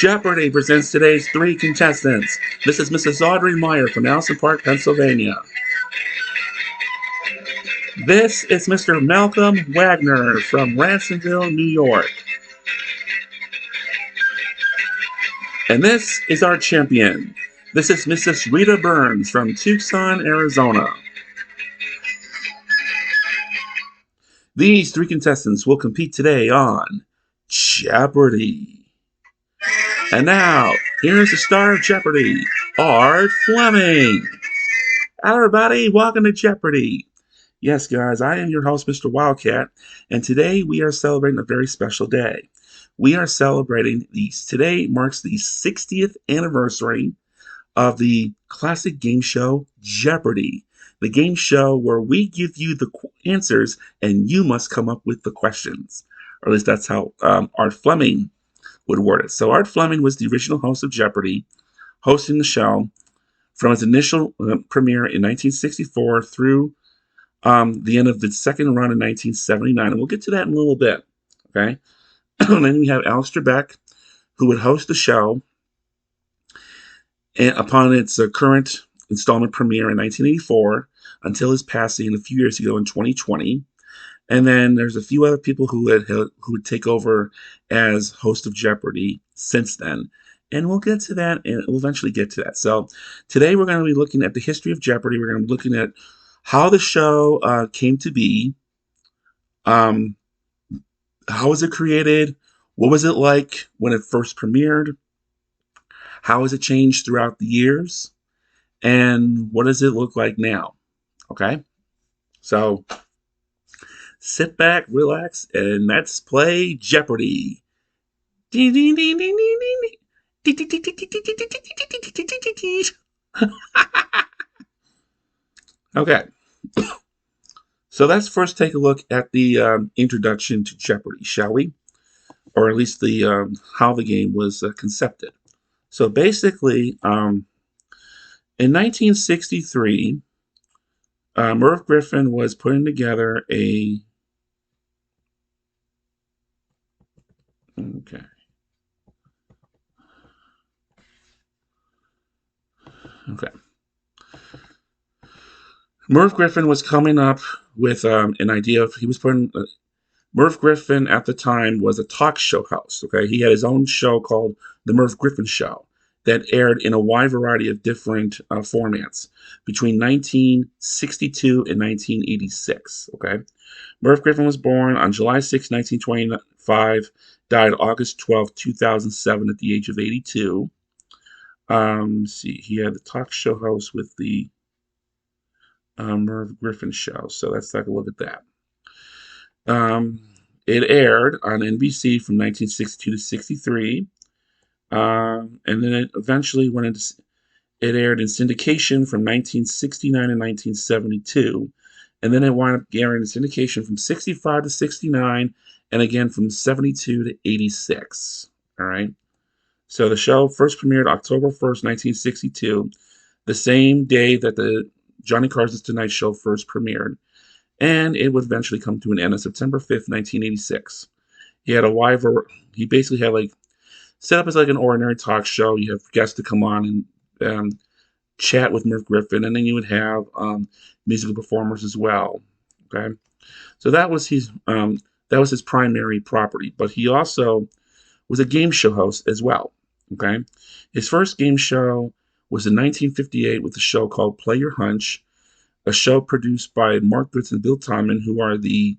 Jeopardy presents today's three contestants. This is Mrs. Audrey Meyer from Allison Park, Pennsylvania. This is Mr. Malcolm Wagner from Ransomville, New York. And this is our champion. This is Mrs. Rita Burns from Tucson, Arizona. These three contestants will compete today on Jeopardy! And now, here's the star of Jeopardy, Art Fleming. Hello everybody, welcome to Jeopardy! Yes guys, I am your host, Mr. Wildcat, and today we are celebrating a very special day. We are celebrating today marks the 60th anniversary of the classic game show Jeopardy! The game show where we give you the answers and you must come up with the questions. Or at least that's how Art Fleming would word it. So Art Fleming was the original host of Jeopardy, hosting the show from its initial premiere in 1964 through the end of the second run in 1979. And we'll get to that in a little bit. Okay. And then we have Alex Trebek, who would host the show upon its current installment premiere in 1984 until his passing a few years ago in 2020. And then there's a few other people who would take over as host of Jeopardy since then. And we'll get to that, and we'll eventually get to that. So today we're going to be looking at the history of Jeopardy. We're going to be looking at how the show came to be. How was it created? What was it like when it first premiered? How has it changed throughout the years? And what does it look like now? Okay? So sit back, relax, and let's play Jeopardy! Okay. So let's first take a look at the introduction to Jeopardy, shall we? Or at least the how the game was concepted. So basically, in 1963, Merv Griffin was putting together a... Okay. Merv Griffin was coming up with an idea of... Merv Griffin at the time was a talk show host. Okay, he had his own show called The Merv Griffin Show that aired in a wide variety of different formats between 1962 and 1986. Okay, Merv Griffin was born on July 6, 1925, died August 12, 2007 at the age of 82. See, he had the talk show host with the Merv Griffin Show. So let's take a look at that. It aired on NBC from 1962 to 63. And then it eventually it aired in syndication from 1969 and 1972. And then it wound up airing in syndication from 65 to 69, and again from 72 to 86. All right. So the show first premiered October 1st, 1962, the same day that the Johnny Carson's Tonight Show first premiered. And it would eventually come to an end on September 5th, 1986. He basically had set up as an ordinary talk show. You have guests to come on and chat with Merv Griffin, and then you would have musical performers as well. Okay, so that was his primary property, but he also was a game show host as well. Okay, his first game show was in 1958 with a show called Play Your Hunch, a show produced by Mark Goetz and Bill Todman, who are the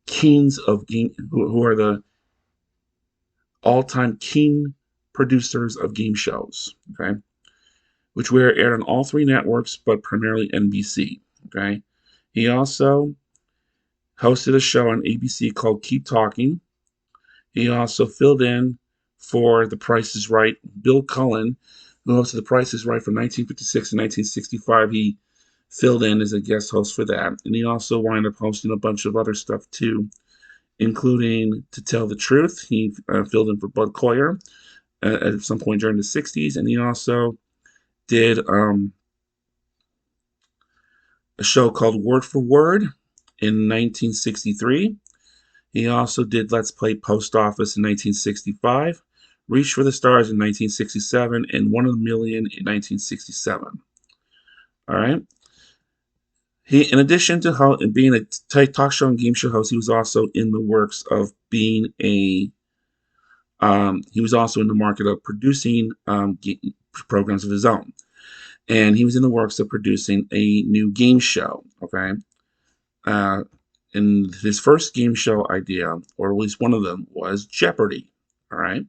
kings of game, who are the all-time king producers of game shows, okay, which were aired on all three networks, but primarily NBC, okay. He also hosted a show on ABC called Keep Talking. He also filled in for The Price is Right. Bill Cullen, who hosted The Price is Right from 1956 to 1965, he filled in as a guest host for that. And he also wound up hosting a bunch of other stuff too, including To Tell the Truth. He filled in for Bud Collyer at some point during the 60s. And he also did a show called Word for Word in 1963. He also did Let's Play Post Office in 1965, Reach for the Stars in 1967, and One in a Million in 1967. All right. In addition to being a talk show and game show host, he was also in the works of being a. He was also in the market of producing programs of his own, and he was in the works of producing a new game show. Okay, uh, and his first game show idea, or at least one of them, was Jeopardy. All right.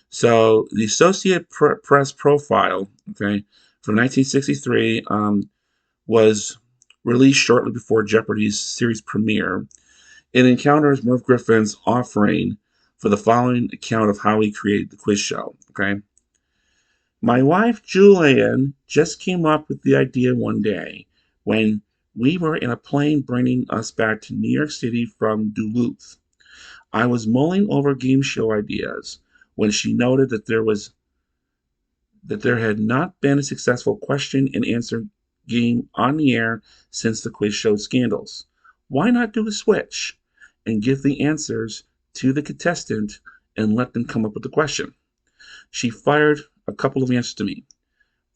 So the Associated Press profile, okay, from 1963, was released shortly before Jeopardy's series premiere. It encounters Merv Griffin's offering for the following account of how he created the quiz show. Okay. My wife Julian just came up with the idea one day when we were in a plane bringing us back to New York City from Duluth. I was mulling over game show ideas when she noted that there had not been a successful question and answer game on the air since the quiz show scandals. Why not do a switch and give the answers to the contestant and let them come up with the question? She fired a couple of answers to me.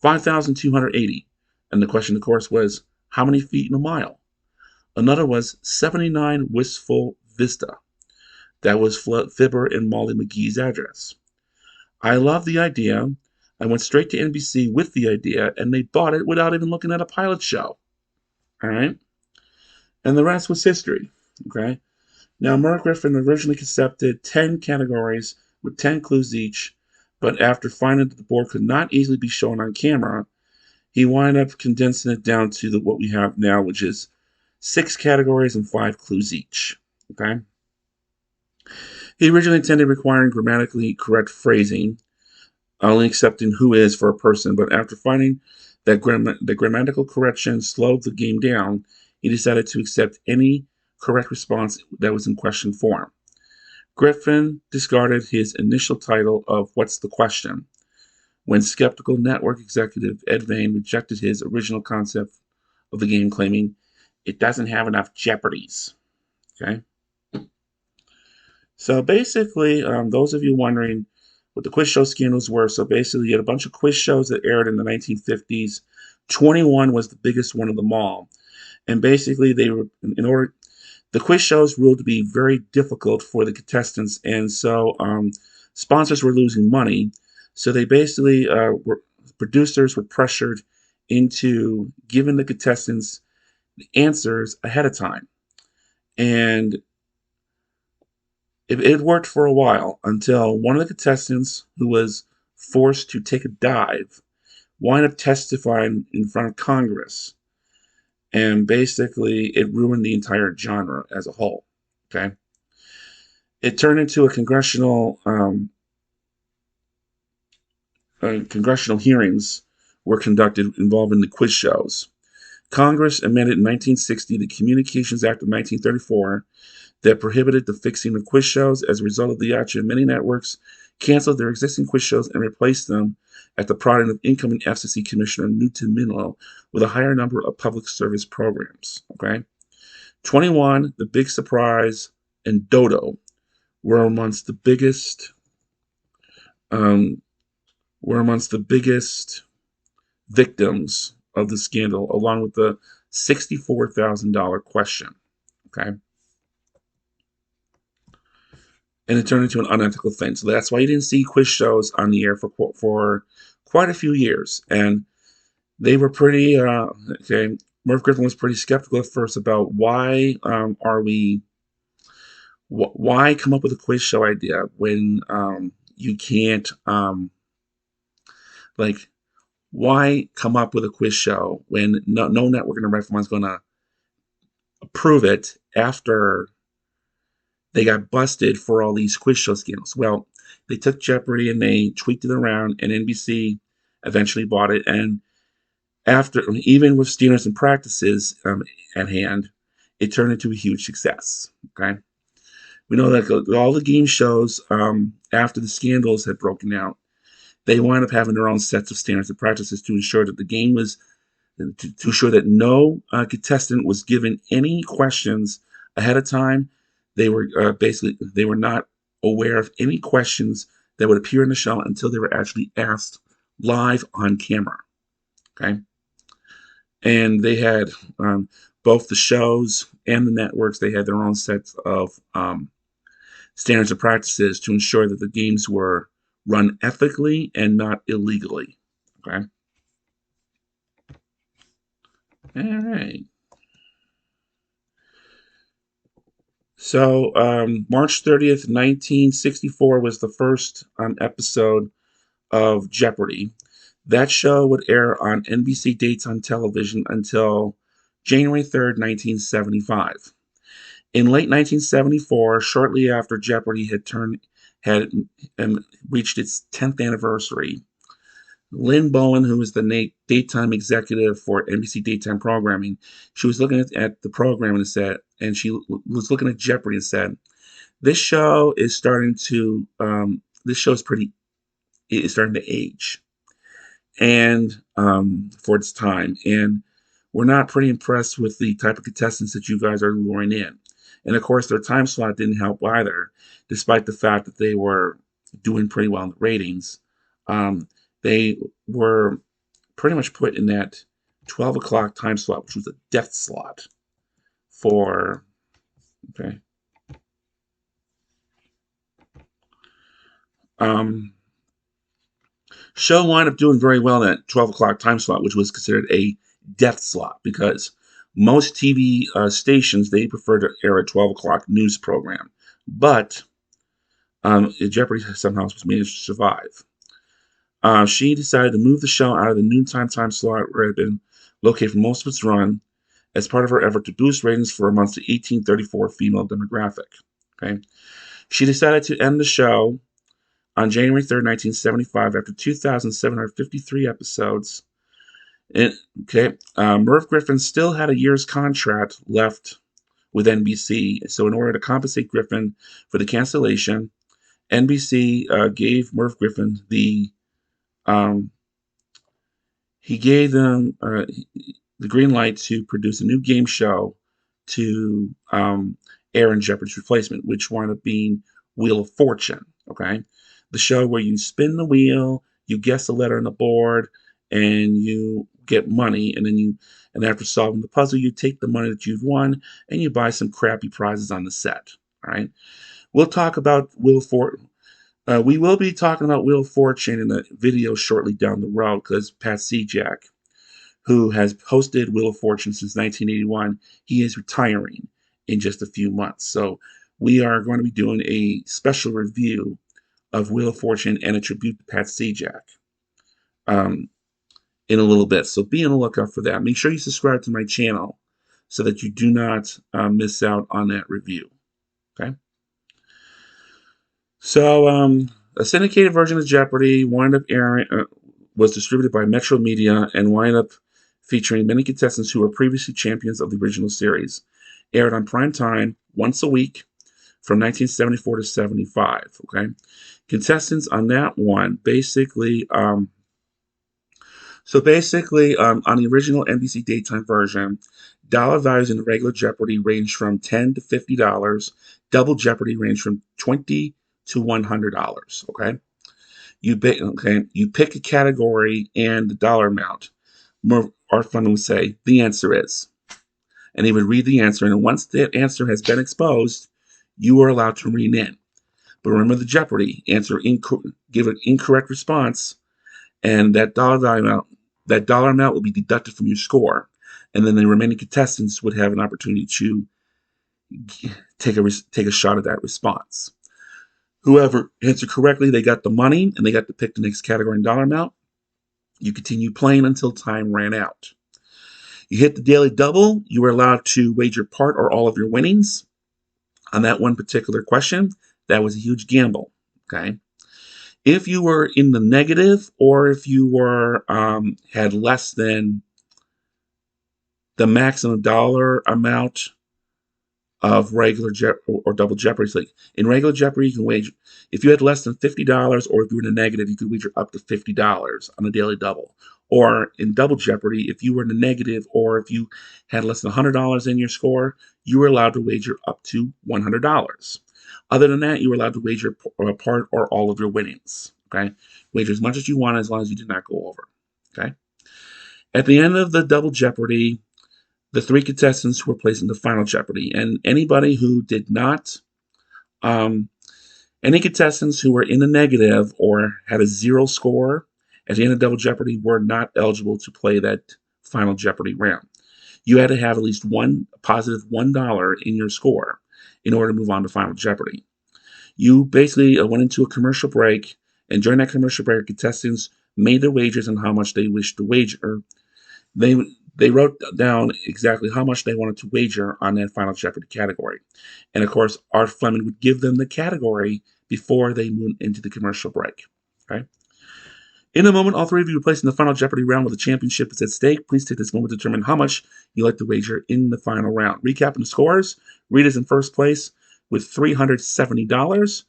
5,280. And the question, of course, was, how many feet in a mile? Another was 79 Wistful Vista. That was Fibber and Molly McGee's address. I love the idea. I went straight to NBC with the idea, and they bought it without even looking at a pilot show. All right? And the rest was history. Okay? Now, Merv Griffin originally concepted 10 categories with 10 clues each, but after finding that the board could not easily be shown on camera, he wound up condensing it down to what we have now, which is 6 categories and 5 clues each. Okay? He originally intended requiring grammatically correct phrasing, only accepting who is for a person, but after finding that the grammatical correction slowed the game down, he decided to accept any correct response that was in question form. Griffin discarded his initial title of What's the Question when skeptical network executive Ed Vane rejected his original concept of the game, claiming it doesn't have enough Jeopardies. Okay? So basically, those of you wondering what the quiz show scandals were, so basically you had a bunch of quiz shows that aired in the 1950s. 21 was the biggest one of them all. And basically they were, the quiz shows ruled to be very difficult for the contestants, and so sponsors were losing money. So they basically producers were pressured into giving the contestants the answers ahead of time. And it worked for a while until one of the contestants, who was forced to take a dive, wound up testifying in front of Congress. And basically, it ruined the entire genre as a whole. Okay, it turned into congressional hearings were conducted involving the quiz shows. Congress amended in 1960 the Communications Act of 1934 that prohibited the fixing of quiz shows. As a result of the action, many networks canceled their existing quiz shows and replaced them at the prodding of incoming FCC Commissioner Newton Minlow with a higher number of public service programs. Okay, 21, The Big Surprise, and Dodo were amongst the biggest victims of the scandal, along with the $64,000 question. Okay. And it turned into an unethical thing. So that's why you didn't see quiz shows on the air for quite a few years. And they were pretty, okay, Merv Griffin was pretty skeptical at first about why why come up with a quiz show idea when you can't, why come up with a quiz show when no network in the right is going to approve it after they got busted for all these quiz show scandals? Well, they took Jeopardy and they tweaked it around, and NBC eventually bought it. And after, even with standards and practices at hand, it turned into a huge success. Okay, we know that all the game shows after the scandals had broken out, they wound up having their own sets of standards and practices to ensure that the game was to ensure that no contestant was given any questions ahead of time. They were they were not aware of any questions that would appear in the show until they were actually asked live on camera. Okay. And they had both the shows and the networks, they had their own sets of standards and practices to ensure that the games were run ethically and not illegally. Okay. All right. So March 30th, 1964 was the first episode of Jeopardy! That show would air on NBC daytime television until January 3rd, 1975. In late 1974, shortly after Jeopardy! Had reached its 10th anniversary, Lynn Bowen, who was the daytime executive for NBC daytime programming, she was looking at the program and said, and she was looking at Jeopardy! And said, "This show is starting to, this show is starting to age, and for its time, and we're not pretty impressed with the type of contestants that you guys are luring in." And of course, their time slot didn't help either, despite the fact that they were doing pretty well in the ratings. They were pretty much put in that 12 o'clock time slot, which was a death slot for, okay. Show wound up doing very well in that 12 o'clock time slot, which was considered a death slot because most TV stations, they prefer to air a 12 o'clock news program. But Jeopardy somehow was managed to survive. She decided to move the show out of the noontime time slot where it had been located for most of its run as part of her effort to boost ratings for amongst the 1834 female demographic. Okay, she decided to end the show on January 3rd, 1975, after 2,753 episodes. Merv Griffin still had a year's contract left with NBC, so in order to compensate Griffin for the cancellation, NBC gave Merv Griffin he gave them the green light to produce a new game show to air in Jeopardy's replacement, which wound up being Wheel of Fortune. Okay, the show where you spin the wheel, you guess the letter on the board, and you get money, and after solving the puzzle, you take the money that you've won and you buy some crappy prizes on the set. All right, we'll talk about Wheel of Fortune. We will be talking about Wheel of Fortune in a video shortly down the road because Pat Sajak, who has hosted Wheel of Fortune since 1981, he is retiring in just a few months. So we are going to be doing a special review of Wheel of Fortune and a tribute to Pat Sajak in a little bit. So be on the lookout for that. Make sure you subscribe to my channel so that you do not miss out on that review. Okay. So, a syndicated version of Jeopardy! Wound up airing, was distributed by Metro Media and wound up featuring many contestants who were previously champions of the original series. Aired on prime time once a week from 1974 to 75. Okay, contestants on that one basically. On the original NBC daytime version, dollar values in the regular Jeopardy! Range from $10 to $50. Double Jeopardy! Range from $20 to $100. Okay, you pick a category and the dollar amount. Art Fund would say the answer is, and he would read the answer, and once that answer has been exposed, you are allowed to renege. But remember the Jeopardy! Give an incorrect response, and that dollar amount will be deducted from your score, and then the remaining contestants would have an opportunity to take a shot at that response. Whoever answered correctly, they got the money, and they got to pick the next category and dollar amount. You continue playing until time ran out. You hit the daily double, you were allowed to wager part or all of your winnings on that one particular question. That was a huge gamble. Okay. If you were in the negative, or if you were had less than the maximum dollar amount of regular or double Jeopardy. So like in regular Jeopardy, you can wager if you had less than $50, or if you were in a negative, you could wager up to $50 on a daily double. Or in double Jeopardy, if you were in the negative, or if you had less than $100 in your score, you were allowed to wager up to $100. Other than that, you were allowed to wager part or all of your winnings. Okay, wager as much as you want as long as you did not go over. Okay. At the end of the Double Jeopardy, the three contestants were placed into Final Jeopardy, and anybody who did not, um, any contestants who were in the negative or had a zero score at the end of Double Jeopardy were not eligible to play that Final Jeopardy round. You had to have at least one positive $1 in your score in order to move on to Final Jeopardy. You basically went into a commercial break, and during that commercial break, contestants made their wagers on how much they wished to wager. They they wrote down exactly how much they wanted to wager on that Final Jeopardy category. And of course, Art Fleming would give them the category before they moved into the commercial break. Okay. In a moment, all three of you are placed in the Final Jeopardy round where the championship is at stake. Please take this moment to determine how much you like to wager in the final round. Recapping the scores, Reed is in first place with $370.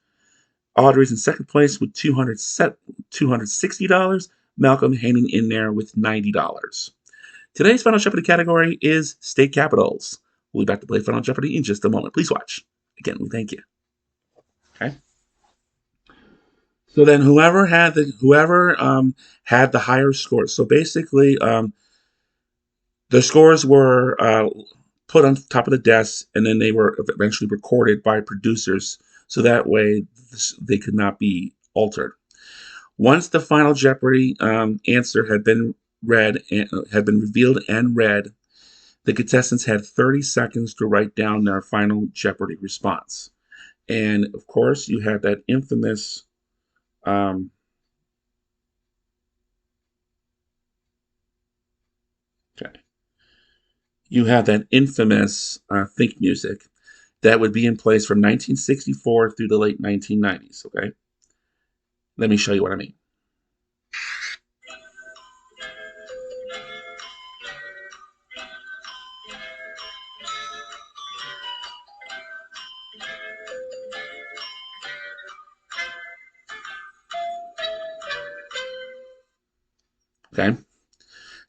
Audrey's in second place with $260. Malcolm hanging in there with $90. Today's Final Jeopardy category is state capitals. We'll be back to play Final Jeopardy in just a moment. Please watch. Again, we thank you. Okay. So then, whoever had the higher scores. So basically, the scores were put on top of the desk, and then they were eventually recorded by producers, so that way they could not be altered. Once the Final Jeopardy answer had been read, and, had been revealed and read, the contestants had 30 seconds to write down their Final Jeopardy response. And of course, you had that infamous okay. You have that infamous think music that would be in place from 1964 through the late 1990s. Okay, let me show you what I mean. Okay.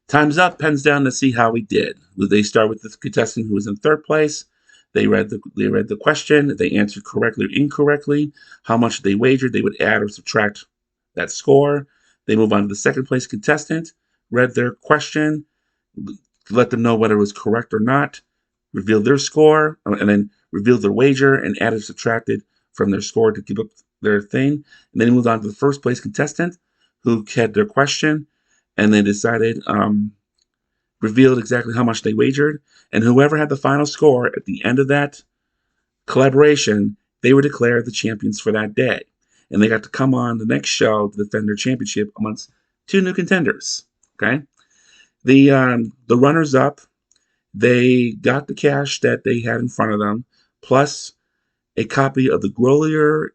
Time's up, pens down to see how we did. They start with the contestant who was in third place. They read the question. They answered correctly or incorrectly. How much they wagered, they would add or subtract that score. They move on to the second place contestant. Read their question, let them know whether it was correct or not. Revealed their score, and then revealed their wager and added or subtracted from their score to keep up their thing. And then they moved on to the first place contestant who had their question, and they decided, revealed exactly how much they wagered, and whoever had the final score at the end of that collaboration, they were declared the champions for that day. And they got to come on the next show to defend their championship amongst two new contenders. Okay, the runners-up, they got the cash that they had in front of them, plus a copy of the Grolier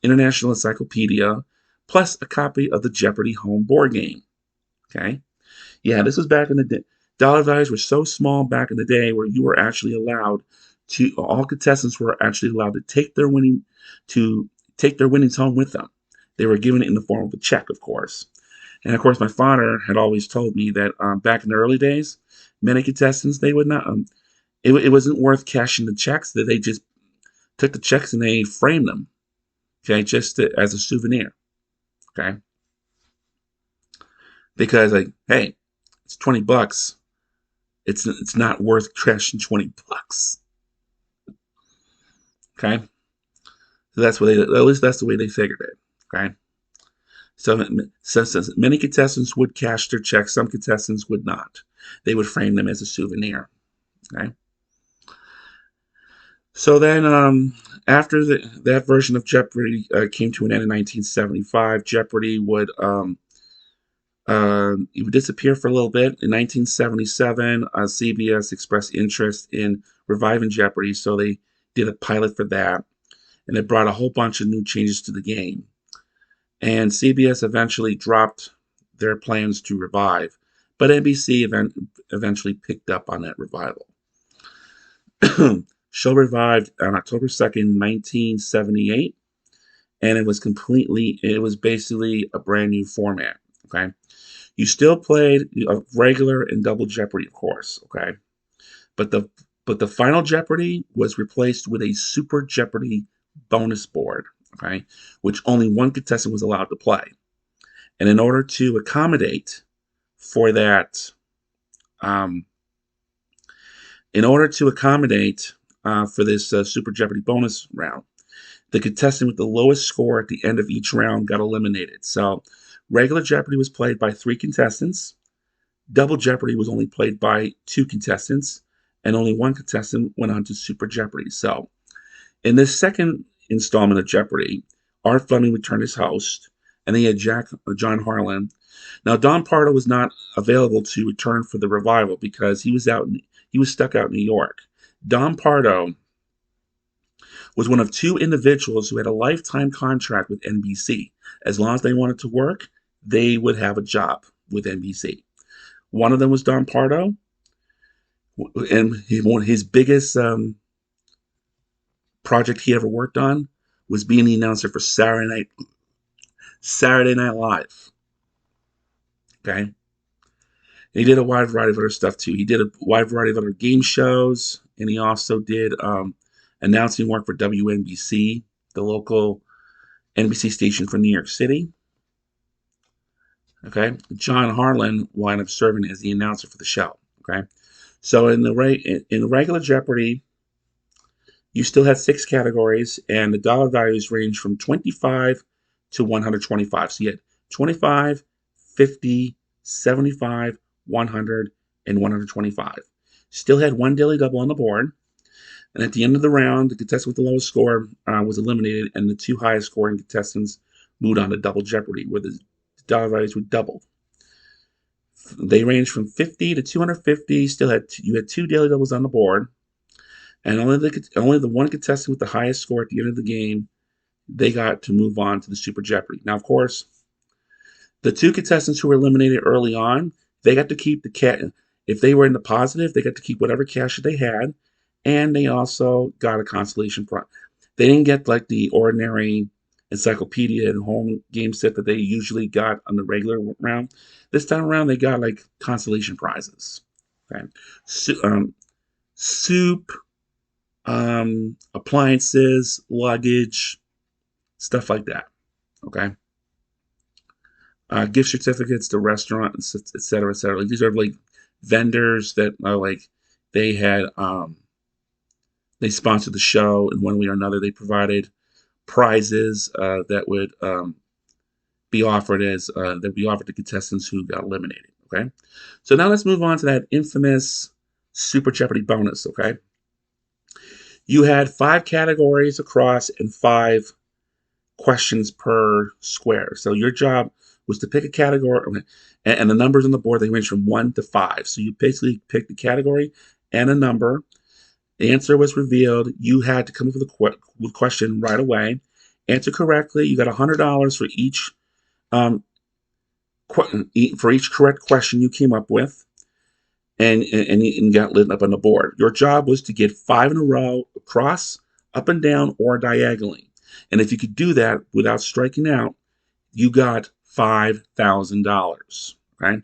International Encyclopedia, plus a copy of the Jeopardy home board game. Okay, yeah, this was back in the day. Dollar values were so small back in the day where you were actually allowed to, all contestants were actually allowed to take their winnings home with them. They were given it in the form of a check, of course. And of course, my father had always told me that back in the early days, many contestants, they would not, it wasn't worth cashing the checks, that they just took the checks and they framed them, okay, just as a souvenir, okay? Because, like, hey, it's $20. It's not worth cashing $20. Okay, so that's what they, at least that's the way they figured it. Okay, so many contestants would cash their checks, some contestants would not. They would frame them as a souvenir. Okay, so then after that version of Jeopardy came to an end in 1975, Jeopardy would it would disappear for a little bit. In 1977, CBS expressed interest in reviving Jeopardy, so they did a pilot for that, and it brought a whole bunch of new changes to the game. And CBS eventually dropped their plans to revive, but NBC eventually picked up on that revival. Show revived on October 2nd, 1978, and it was basically a brand new format. Okay. You still played a regular and double Jeopardy, of course, okay? But the Final Jeopardy was replaced with a Super Jeopardy bonus board, okay, which only one contestant was allowed to play. And in order to accommodate for that, um, for this Super Jeopardy bonus round, the contestant with the lowest score at the end of each round got eliminated. So regular Jeopardy was played by 3 contestants. Double Jeopardy was only played by 2 contestants, and only 1 contestant went on to Super Jeopardy. So in this second installment of Jeopardy, Art Fleming returned as host, and then he had John Harlan. Now Don Pardo was not available to return for the revival because he was stuck out in New York. Don Pardo was one of 2 individuals who had a lifetime contract with NBC. As long as they wanted to work, they would have a job with NBC. One of them was Don Pardo, and his biggest project he ever worked on was being the announcer for Saturday Night Live. Okay, he did a wide variety of other stuff too. He did a wide variety of other game shows, and he also did announcing work for WNBC, the local NBC station for New York City. Okay, John Harlan wound up serving as the announcer for the show. Okay, so in regular Jeopardy, you still had 6 categories, and the dollar values range from 25 to 125. So you had 25, 50, 75, 100, and 125. Still had 1 daily double on the board. And at the end of the round, the contestant with the lowest score was eliminated, and the 2 highest scoring contestants moved on to Double Jeopardy, where the dollar values would double. They ranged from 50 to 250. You had 2 daily doubles on the board, and only the one contestant with the highest score at the end of the game, they got to move on to the Super Jeopardy. Now, of course, the 2 contestants who were eliminated early on, they got to keep the cash. If they were in the positive, they got to keep whatever cash they had, and they also got a consolation prize. They didn't get like the ordinary encyclopedia and home game set that they usually got on the regular round. This time around, they got like consolation prizes. Okay, soup, appliances, luggage, stuff like that. Okay, gift certificates to restaurants, etc., etc. Like, these are like vendors that are like they had they sponsored the show in one way or another. They provided prizes that would be offered to contestants who got eliminated. Okay, so now let's move on to that infamous Super Jeopardy bonus. Okay, you had 5 categories across and 5 questions per square. So your job was to pick a category, and the numbers on the board, they range from 1 to 5. So you basically picked the category and a number. The answer was revealed. You had to come up with a question right away. Answer correctly, you got $100 for each correct question you came up with, and got lit up on the board. Your job was to get 5 in a row, across, up and down, or diagonally. And if you could do that without striking out, you got $5,000. Okay.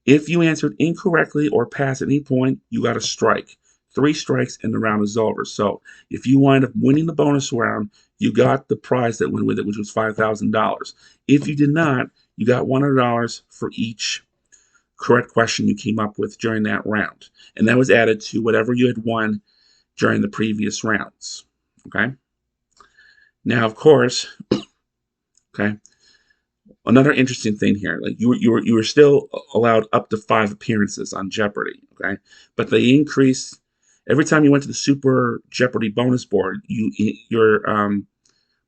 If you answered incorrectly or passed at any point, you got a strike. 3 strikes and the round is over. So if you wind up winning the bonus round, you got the prize that went with it, which was $5,000. If you did not, you got $100 for each correct question you came up with during that round. And that was added to whatever you had won during the previous rounds. Okay. Now, of course, okay, another interesting thing here, like you were still allowed up to 5 appearances on Jeopardy. Okay, but they increased every time you went to the Super Jeopardy bonus board. Your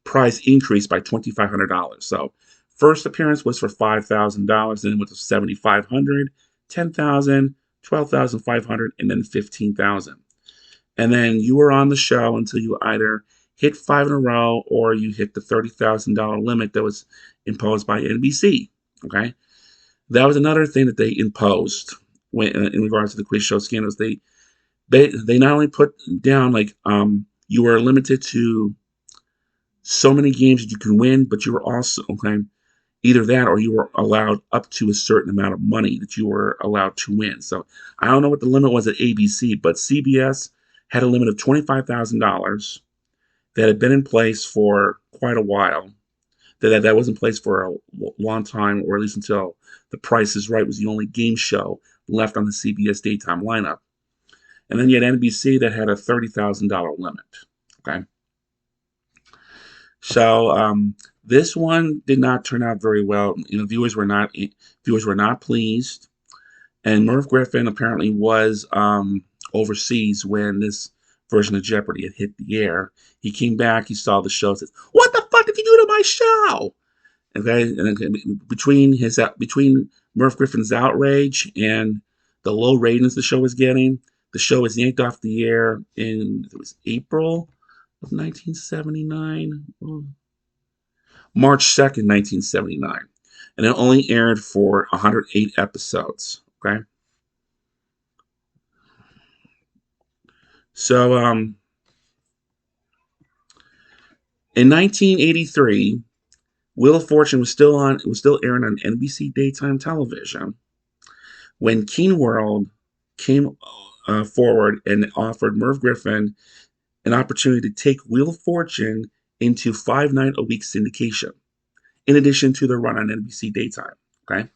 prize increased by $2,500. So first appearance was for $5,000, then it went to $7,500, $10,000, $12,500, and then $15,000. And then you were on the show until you either hit 5 in a row or you hit the $30,000 limit that was imposed by NBC. Okay, that was another thing that they imposed in regards to the quiz show scandals. They not only put down like you were limited to so many games that you can win, but you were also either that or you were allowed up to a certain amount of money that you were allowed to win. So I don't know what the limit was at ABC, but CBS had a limit of $25,000, that had been in place for quite a while. That was in place for a long time, or at least until The Price is Right was the only game show left on the CBS daytime lineup. And then you had NBC that had a $30,000 limit. Okay, so this one did not turn out very well. Viewers were not pleased, and Merv Griffin apparently was overseas when this version of Jeopardy had hit the air. He came back, he saw the show, says, "What the fuck did you do to my show?" Okay, and between Merv Griffin's outrage and the low ratings the show was getting, the show was yanked off the air in it was April of 1979, March 2nd, 1979, and it only aired for 108 episodes. Okay, so in 1983, Wheel of Fortune was still airing on NBC daytime television when Keen World came forward and offered Merv Griffin an opportunity to take Wheel of Fortune into 5-night-a-week syndication, in addition to the run on NBC daytime. Okay,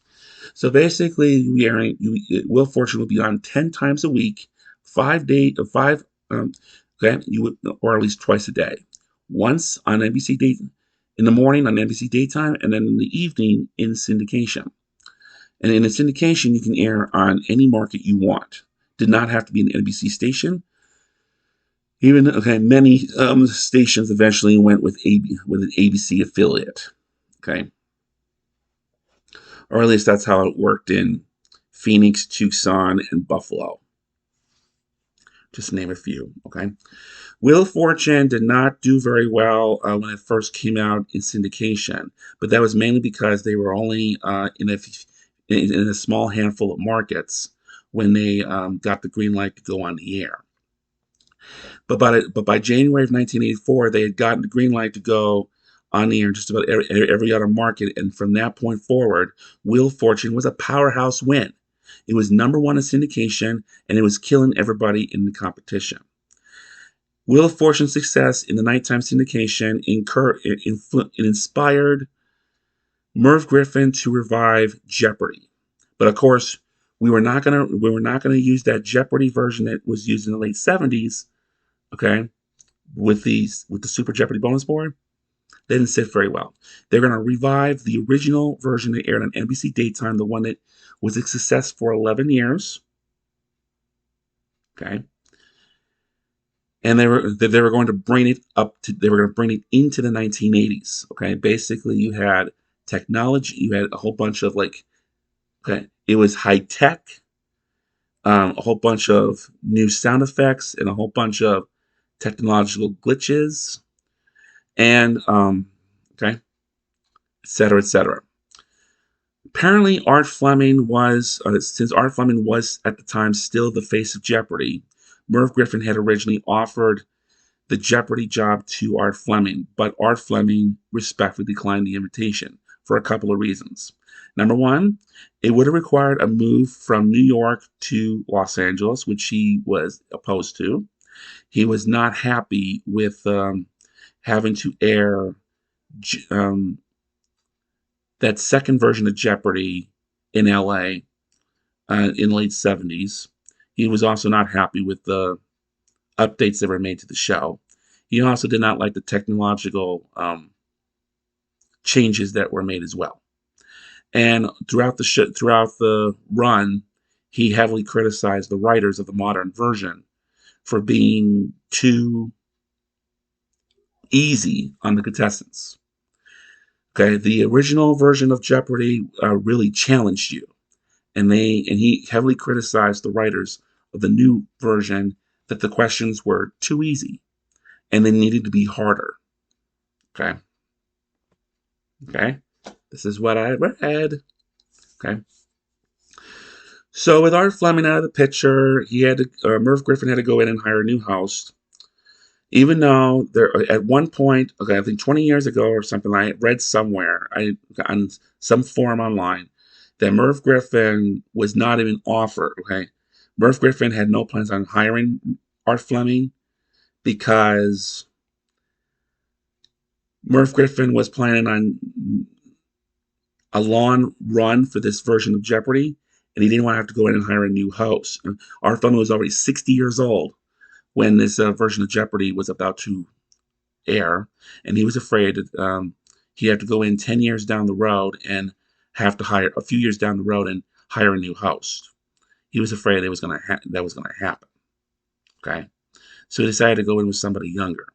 so basically, Wheel of Fortune will be on 10 times a week, 5 okay, or at least twice a day. Once on NBC day in the morning on NBC daytime, and then in the evening in syndication. And in a syndication, you can air on any market you want. Did not have to be an NBC station. Even many stations eventually went with an ABC affiliate. Okay, or at least that's how it worked in Phoenix, Tucson, and Buffalo. Just to name a few. Okay, Wheel of Fortune did not do very well when it first came out in syndication, but that was mainly because they were only in a small handful of markets when they got the green light to go on the air. But by January of 1984, they had gotten the green light to go on the air in just about every other market, and from that point forward, Wheel of Fortune was a powerhouse win. It was number one in syndication, and it was killing everybody in the competition. Wheel of Fortune's success in the nighttime syndication inspired Merv Griffin to revive Jeopardy. But of course, we were not gonna use that Jeopardy version that was used in the late 70s, okay, with the Super Jeopardy bonus board. They didn't sit very well. They're gonna revive the original version that aired on NBC daytime, the one that was a success for 11 years. Okay. And they were going to bring it into the 1980s. Okay, basically you had technology, you had a whole bunch of it was high tech, a whole bunch of new sound effects, and a whole bunch of technological glitches, and et cetera, et cetera. Apparently, Art Fleming was since Art Fleming was at the time still the face of Jeopardy. Merv Griffin had originally offered the Jeopardy job to Art Fleming, but Art Fleming respectfully declined the invitation for a couple of reasons. Number one, it would have required a move from New York to Los Angeles, which he was opposed to. He was not happy with having to air that second version of Jeopardy in LA in the late 70s. He was also not happy with the updates that were made to the show. He also did not like the technological changes that were made as well. And throughout the run, he heavily criticized the writers of the modern version for being too easy on the contestants. Okay, the original version of Jeopardy really challenged you, and he heavily criticized the writers of the new version that the questions were too easy and they needed to be harder. Okay. Okay. This is what I read. Okay. So with Art Fleming out of the picture, Merv Griffin had to go in and hire a new host. Even though at one point, okay, I think 20 years ago or something, I read somewhere, on some forum online, that Merv Griffin was not even offered. Okay, Merv Griffin had no plans on hiring Art Fleming because Merv Griffin was planning on a long run for this version of Jeopardy, and he didn't want to have to go in and hire a new host. Our family was already 60 years old when this version of Jeopardy was about to air, and he was afraid that he had to go in 10 years down the road and have to hire a few years down the road and hire a new host. He was afraid that was going to happen. Okay, so he decided to go in with somebody younger.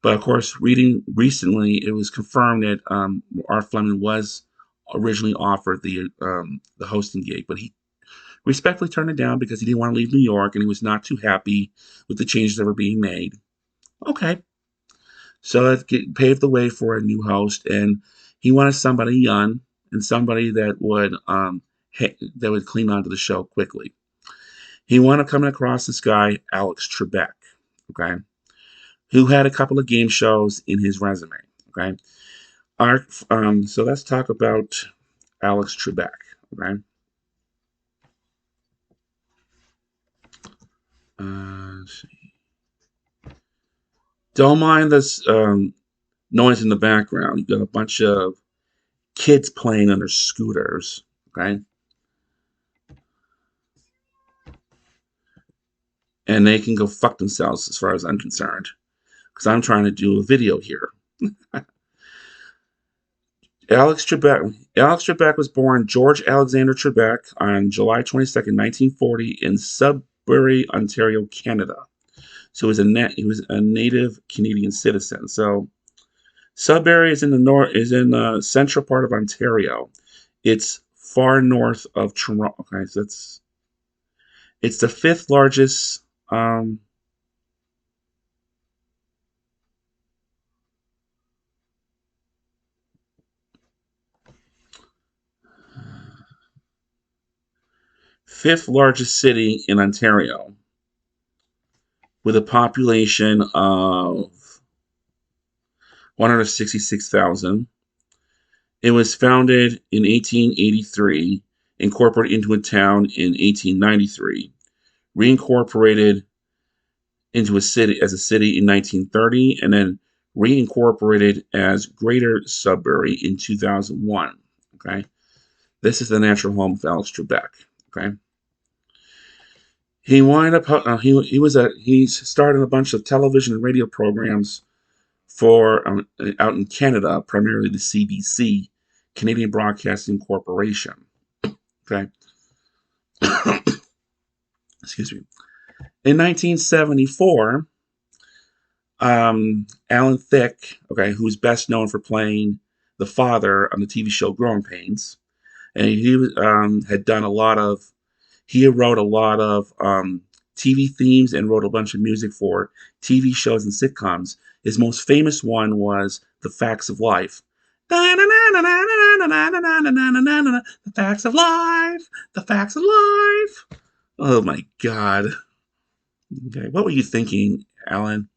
But of course, reading recently, it was confirmed that Art Fleming was originally offered the hosting gig, but he respectfully turned it down because he didn't want to leave New York and he was not too happy with the changes that were being made. Okay, so that paved the way for a new host, and he wanted somebody young and somebody that would clean onto the show quickly. He wanted coming across this guy, Alex Trebek, okay, who had a couple of game shows in his resume. Okay, so let's talk about Alex Trebek. Okay, let's see. Don't mind this noise in the background. You got a bunch of kids playing on their scooters. Okay, and they can go fuck themselves as far as I'm concerned, because I'm trying to do a video here. Alex Trebek was born George Alexander Trebek on July 22nd, 1940, in Sudbury, Ontario, Canada. So he was a native Canadian citizen. So Sudbury is in the central part of Ontario. It's far north of Toronto. Okay, so it's the fifth largest. Fifth largest city in Ontario, with a population of 166,000. It was founded in 1883, incorporated into a town in 1893, reincorporated into a city in 1930, and then reincorporated as Greater Sudbury in 2001. Okay, this is the natural home of Alex Trebek. Okay, he wind up he started a bunch of television and radio programs for out in Canada, primarily the CBC, Canadian Broadcasting Corporation. Okay, excuse me. In 1974, Alan Thicke, okay, who's best known for playing the father on the TV show Growing Pains, and he wrote a lot of TV themes and wrote a bunch of music for TV shows and sitcoms. His most famous one was The Facts of Life. The Facts of Life, The Facts of Life. Oh my God. Okay, what were you thinking, Alan?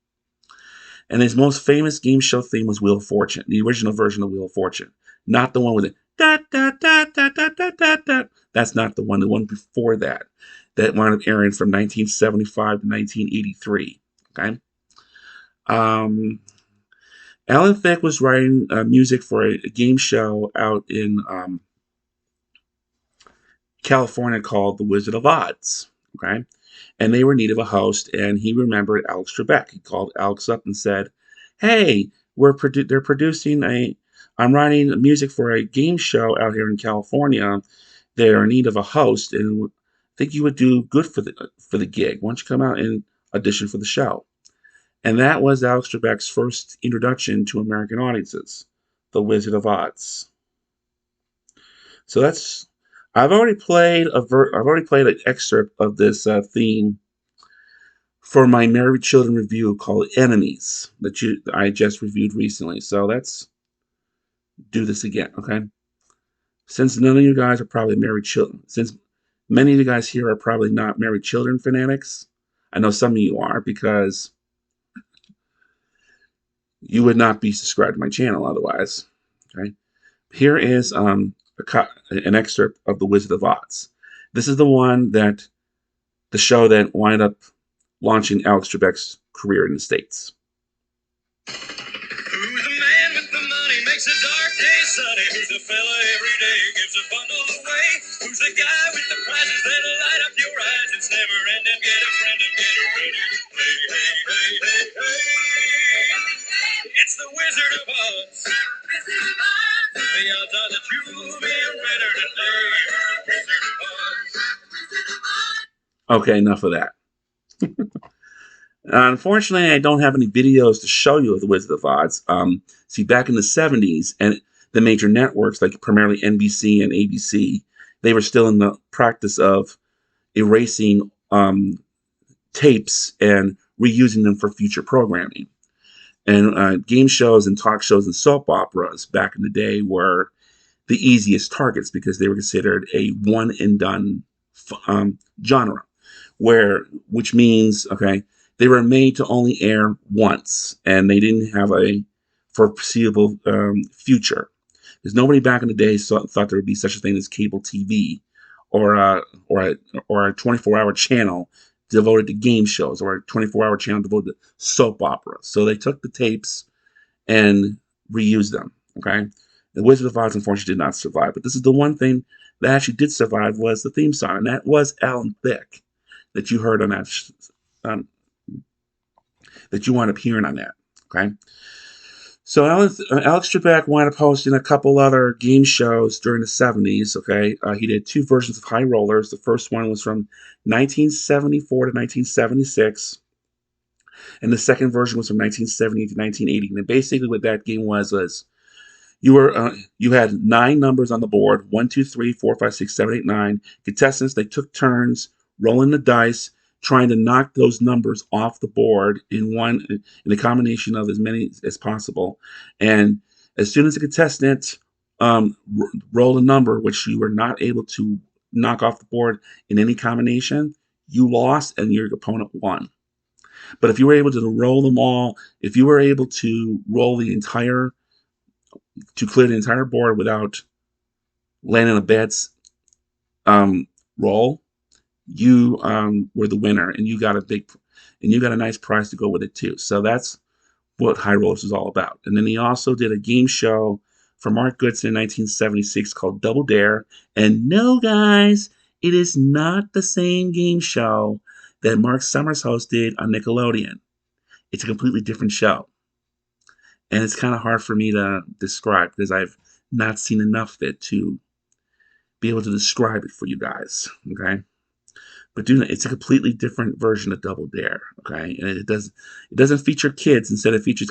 And his most famous game show theme was Wheel of Fortune, the original version of Wheel of Fortune, not the one with it. Da, da, da, da, da, da, da, da. That's not the one before that. That wound up airing from 1975 to 1983. Okay. Alan Thicke was writing music for a game show out in California called The Wizard of Oz. Okay. And they were in need of a host, and he remembered Alex Trebek. He called Alex up and said, "Hey, they're producing I'm writing music for a game show out here in California. They're in need of a host, and I think you would do good for the gig. Why don't you come out and audition for the show?" And that was Alex Trebek's first introduction to American audiences, The Wizard of Oz. So I've already played an excerpt of this theme for my Married Children review called Enemies that I just reviewed recently. So let's do this again, okay? Since none of you guys are probably married children, since many of you guys here are probably not married children fanatics, I know some of you are because you would not be subscribed to my channel otherwise, okay? Here is an excerpt of The Wizard of Oz. This is the show that wound up launching Alex Trebek's career in the States. Who's the man? dark day sunny? Who's the fella every day gives a bundle away? Who's the guy with the prizes that'll light up your eyes? It's never ending. Get a friend and get ready to play. Hey, hey, hey, hey. It's the Wizard of Oz. The odds are that you'll be a winner today. Wizard of Oz. Okay, enough of that. Unfortunately, I don't have any videos to show you of the Wizard of Oz. See, back in the 70s, and the major networks, like primarily NBC and ABC, they were still in the practice of erasing tapes and reusing them for future programming. And game shows and talk shows and soap operas back in the day were the easiest targets because they were considered a one and done genre, which means, okay, they were made to only air once, and they didn't have a foreseeable future. Because nobody back in the day thought there would be such a thing as cable TV, or a 24-hour channel devoted to game shows, or a 24-hour channel devoted to soap operas. So they took the tapes and reused them. Okay, the Wizard of Oz unfortunately did not survive, but this is the one thing that actually did survive was the theme song, and that was Alan Thicke that you heard on that. That you wound up hearing on that. Okay. So Alex Trebek wound up hosting a couple other game shows during the 70s. Okay. He did two versions of High Rollers. The first one was from 1974 to 1976. And the second version was from 1970 to 1980. And basically what that game was you had 9 numbers on the board, 1, 2, 3, 4, 5, 6, 7, 8, 9. Contestants, they took turns rolling the dice, trying to knock those numbers off the board in a combination of as many as possible. And as soon as the contestant rolled a number which you were not able to knock off the board in any combination, you lost and your opponent won. But if you were able to roll them all, if you were able to clear the entire board without landing a bad roll, you were the winner, and you got a nice prize to go with it too. So that's what High Rollers is all about. And then he also did a game show for Mark Goodson in 1976 called Double Dare. And no, guys, it is not the same game show that Mark Summers hosted on Nickelodeon. It's a completely different show. And it's kind of hard for me to describe because I've not seen enough of it to be able to describe it for you guys. Okay. But it's a completely different version of Double Dare, okay? And it doesn't feature kids. Instead, it features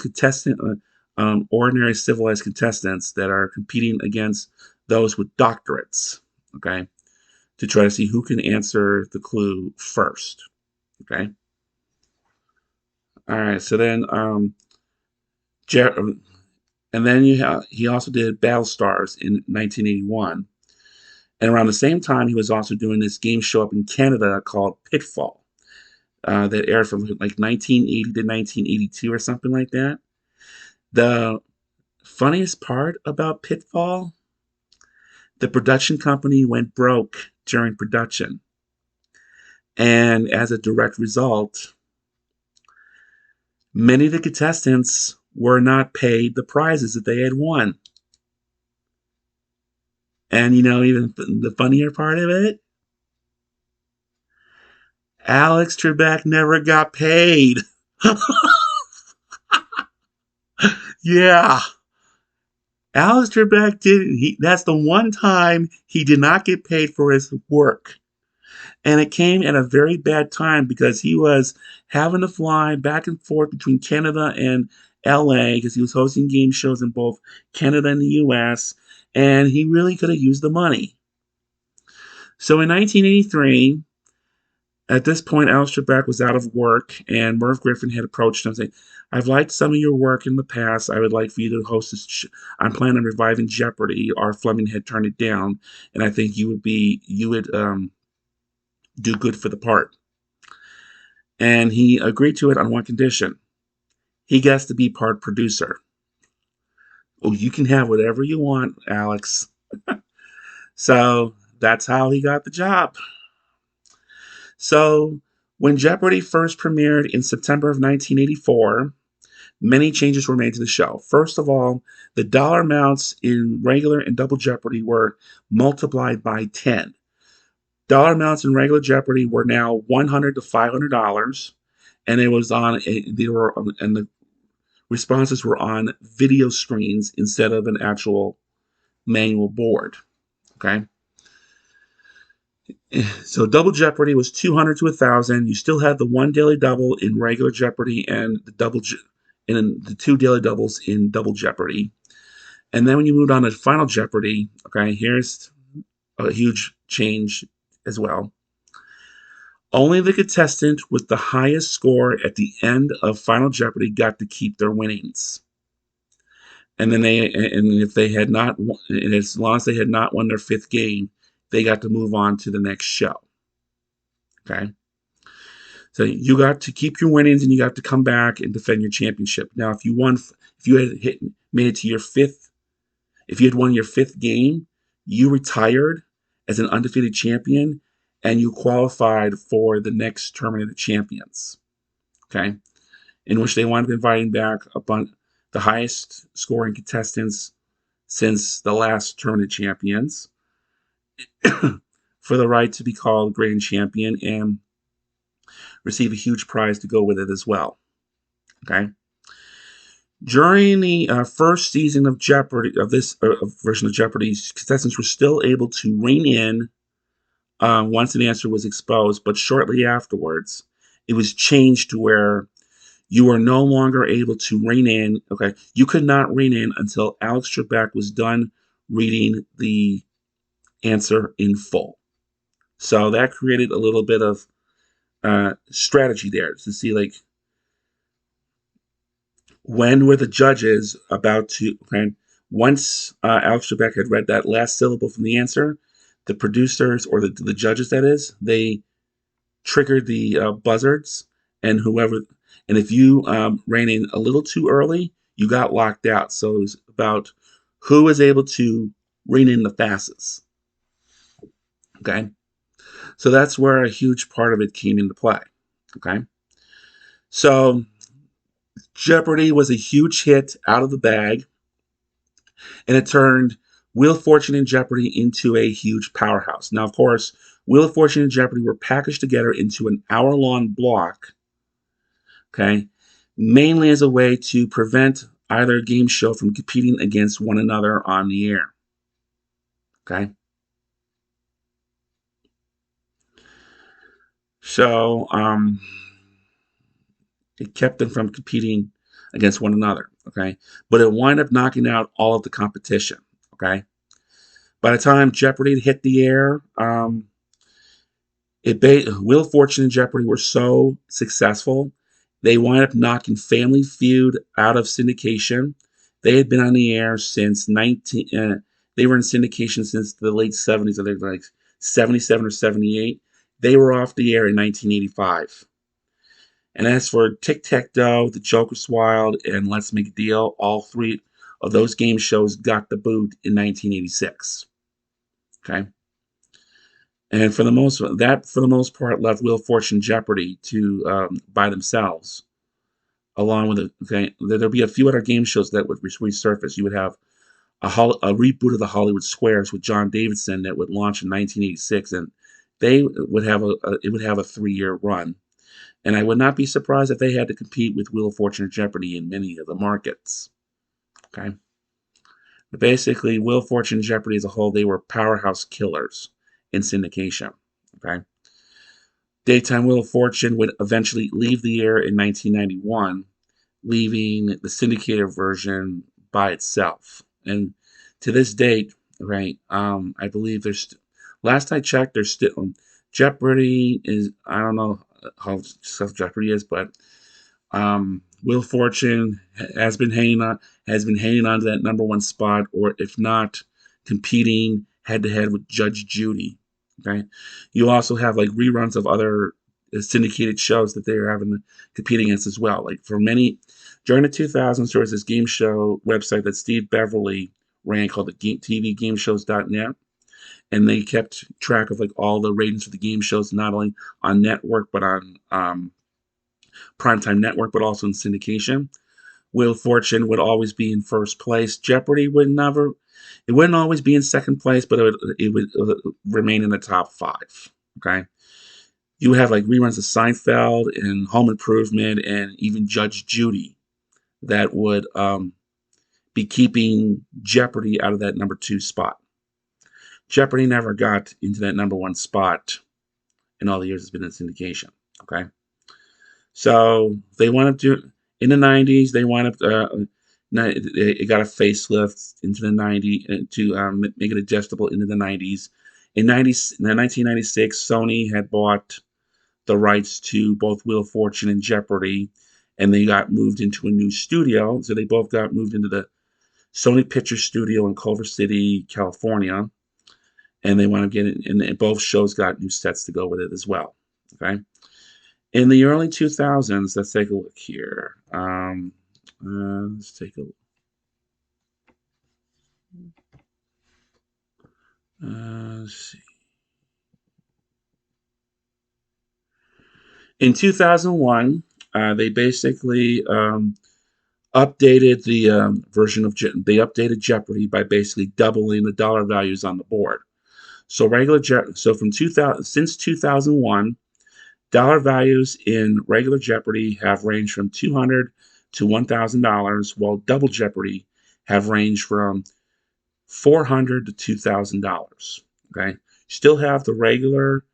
ordinary civilized contestants that are competing against those with doctorates, okay? To try to see who can answer the clue first, okay? All right. So then, and then he also did Battlestars in 1981. And around the same time, he was also doing this game show up in Canada called Pitfall that aired from like 1980 to 1982 or something like that. The funniest part about Pitfall, the production company went broke during production. And as a direct result, many of the contestants were not paid the prizes that they had won. And, even the funnier part of it, Alex Trebek never got paid. Yeah. Alex Trebek didn't. That's the one time he did not get paid for his work. And it came at a very bad time because he was having to fly back and forth between Canada and LA because he was hosting game shows in both Canada and the US. And he really could have used the money. So in 1983, at this point, Alex Trebek was out of work, and Merv Griffin had approached him saying, I've liked some of your work in the past. I would like for you to host this. I'm planning on reviving Jeopardy. Art Fleming had turned it down, and I think you would do good for the part. And he agreed to it on one condition. He gets to be part producer. Oh, you can have whatever you want, Alex. So that's how he got the job. So when Jeopardy first premiered in September of 1984, many changes were made to the show. First of all, the dollar amounts in regular and double Jeopardy were multiplied by 10. Dollar amounts in regular Jeopardy were now $100 to $500, and it was on and the responses were on video screens instead of an actual manual board. Okay, so double Jeopardy was 200 to 1,000. You still had the one daily double in regular Jeopardy and the two daily doubles in double Jeopardy. And then when you moved on to Final Jeopardy, okay, here's a huge change as well. Only the contestant with the highest score at the end of Final Jeopardy got to keep their winnings. And if they had not, and as long as they had not won their fifth game, they got to move on to the next show. Okay. So you got to keep your winnings and you got to come back and defend your championship. Now, if you made it to your fifth, if you had won your fifth game, you retired as an undefeated champion and you qualified for the next tournament of champions. Okay. In which they wound up inviting back the highest scoring contestants since the last tournament champions for the right to be called grand champion and receive a huge prize to go with it as well. Okay. During the first season of Jeopardy, of this version of Jeopardy, contestants were still able to rein in once an answer was exposed, but shortly afterwards, it was changed to where you were no longer able to rein in. Okay, you could not rein in until Alex Trebek was done reading the answer in full. So that created a little bit of strategy there to see, like, when were the judges about to, okay, once Alex Trebek had read that last syllable from the answer, the producers, or the judges, that is, they triggered the buzzards, and if you ran in a little too early, you got locked out. So it was about who was able to rein in the fastest. Okay, so that's where a huge part of it came into play. Okay, so Jeopardy was a huge hit out of the bag, and it turned Wheel of Fortune and Jeopardy into a huge powerhouse. Now, of course, Wheel of Fortune and Jeopardy were packaged together into an hour-long block, okay, mainly as a way to prevent either game show from competing against one another on the air. Okay. So it kept them from competing against one another. Okay. But it wound up knocking out all of the competition. Okay. By the time Jeopardy hit the air, Wheel of Fortune and Jeopardy were so successful, they wound up knocking Family Feud out of syndication. They had been on the air since they were in syndication since the late 70s. I think like 77 or 78. They were off the air in 1985. And as for Tic-Tac-Toe, The Joker's Wild, and Let's Make a Deal, all three of those game shows got the boot in 1986. Okay. And for the most part, left Wheel of Fortune Jeopardy to by themselves, along with there'll be a few other game shows that would resurface. You would have a reboot of the Hollywood Squares with John Davidson that would launch in 1986, and they would have it would have a 3-year run. And I would not be surprised if they had to compete with Wheel of Fortune or Jeopardy in many of the markets. Okay, but basically, Wheel of Fortune and Jeopardy as a whole, they were powerhouse killers in syndication. Okay, daytime Wheel of Fortune would eventually leave the air in 1991, leaving the syndicated version by itself. And to this date, right, I believe last I checked, there's still Jeopardy is, I don't know how successful Jeopardy is, but Wheel of Fortune has been hanging on to that number one spot, or if not, competing head to head with Judge Judy. Okay, you also have like reruns of other syndicated shows that they're having to compete against as well. Like during the 2000s, there was this game show website that Steve Beverly ran called the TVGameShows.net, and they kept track of like all the ratings for the game shows, not only on network but on primetime network, but also in syndication. Wheel of Fortune would always be in first place. Jeopardy would never, it wouldn't always be in second place, but it would remain in the top five. Okay. You would have like reruns of Seinfeld and Home Improvement and even Judge Judy that would be keeping Jeopardy out of that number two spot. Jeopardy never got into that number one spot in all the years it's been in syndication. Okay. So they wound up doing, in the 90s, they wound up, it got a facelift into the 90s to make it adjustable into the 90s. In 1996, Sony had bought the rights to both Wheel of Fortune and Jeopardy, and they got moved into a new studio. So they both got moved into the Sony Picture Studio in Culver City, California, and they want to get it. And both shows got new sets to go with it as well. Okay, in the early 2000s, let's take a look here. Let's take a look. Let's see. In 2001, they basically updated the version of they updated Jeopardy by basically doubling the dollar values on the board. So so from 2000 since 2001, dollar values in regular Jeopardy have ranged from $200 to $1,000, while double Jeopardy have ranged from $400 to $2,000. Okay, still have the regular.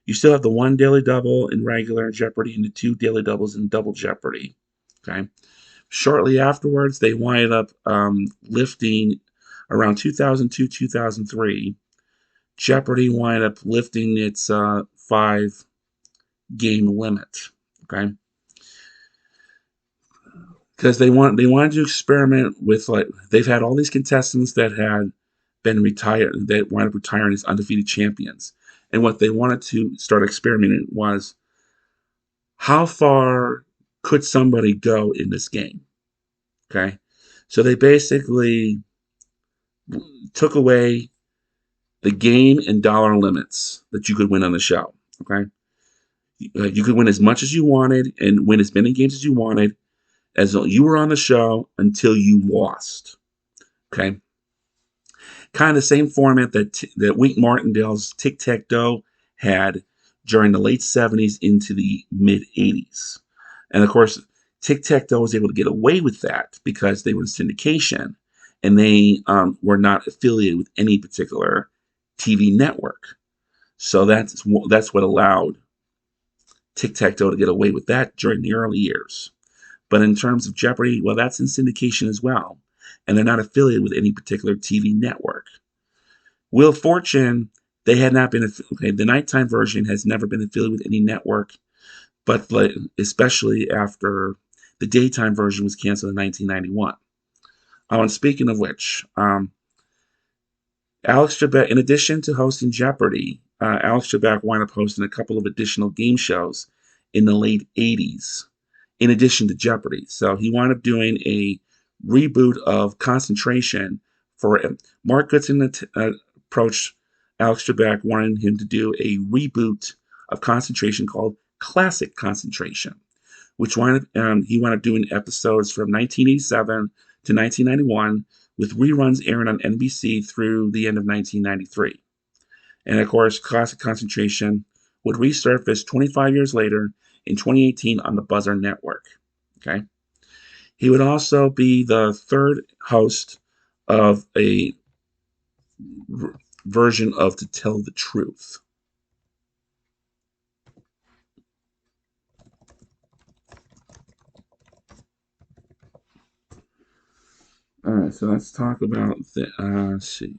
You still have the one daily double in regular Jeopardy and the two daily doubles in double Jeopardy. Okay. Shortly afterwards, they wind up lifting around 2002, 2003. Jeopardy wind up lifting its 5 game limit. Okay. Because they wanted to experiment with, like, they've had all these contestants that had been retired, that wound up retiring as undefeated champions. And what they wanted to start experimenting was, how far could somebody go in this game? Okay. So they basically took away the game and dollar limits that you could win on the show. Okay. You could win as much as you wanted and win as many games as you wanted as you were on the show until you lost. Okay. Kind of the same format that Wink Martindale's Tic-Tac-Toe had during the late 70s into the mid 80s. And of course, Tic-Tac-Toe was able to get away with that because they were in syndication and they were not affiliated with any particular TV network. So that's what allowed Tic-Tac-Toe to get away with that during the early years. But in terms of Jeopardy, well, that's in syndication as well. And they're not affiliated with any particular TV network. Wheel of Fortune, they had not been, okay, the nighttime version has never been affiliated with any network, but especially after the daytime version was canceled in 1991. And speaking of which, Alex Trebek, in addition to hosting Jeopardy, Alex Trebek wound up hosting a couple of additional game shows in the late 80s, in addition to Jeopardy. So he wound up doing a reboot of Concentration for Mark Goodson approached Alex Trebek, wanting him to do a reboot of Concentration called Classic Concentration, which he wound up doing episodes from 1987 to 1991, with reruns airing on NBC through the end of 1993. And of course, Classic Concentration would resurface 25 years later in 2018 on the Buzzer Network. Okay. He would also be the third host of a version of To Tell the Truth. All right, so let's talk about the. Let's see.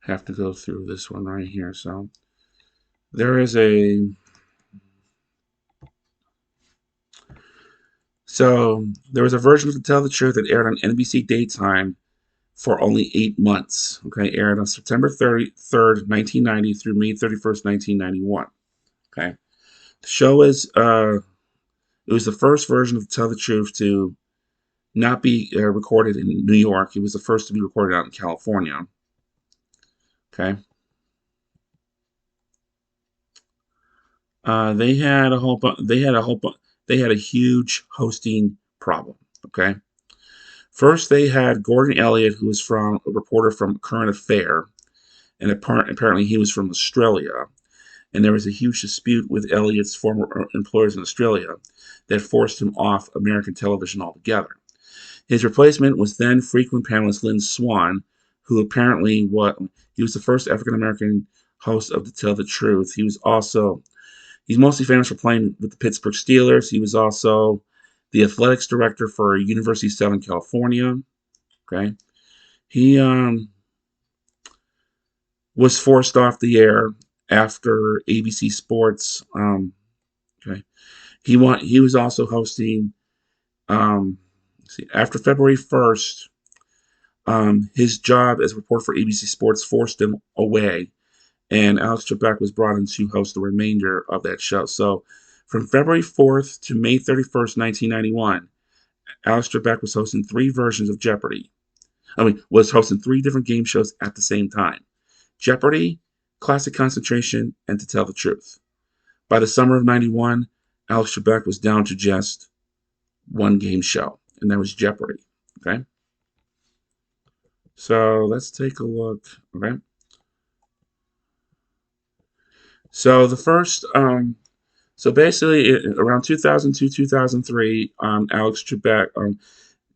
Have to go through this one right here. So there is a. So there was a version of To Tell the Truth that aired on NBC Daytime for only 8 months. Okay, aired on September 3rd, 1990 through May 31st, 1991. Okay, the show was it was the first version of To Tell the Truth to not be recorded in New York. It was the first to be recorded out in California. Okay. They had a huge hosting problem. Okay. First, they had Gordon Elliott, who was from a reporter from Current Affair, and apparently he was from Australia. And there was a huge dispute with Elliott's former employers in Australia that forced him off American television altogether. His replacement was then frequent panelist Lynn Swan, who apparently he was the first African American host of To Tell the Truth. He's mostly famous for playing with the Pittsburgh Steelers. He was also the athletics director for University of Southern California. Okay, he was forced off the air after ABC Sports. Okay, he was also hosting. After February 1st, his job as a reporter for ABC Sports forced him away, and Alex Trebek was brought in to host the remainder of that show. So, from February 4th to May 31st, 1991, Alex Trebek was hosting three versions of Jeopardy. Was hosting three different game shows at the same time: Jeopardy, Classic Concentration, and To Tell the Truth. By the summer of '91, Alex Trebek was down to just one game show, and that was Jeopardy. Okay, so let's take a look. Okay, so the first, so basically, around 2002, 2003, Alex Trebek,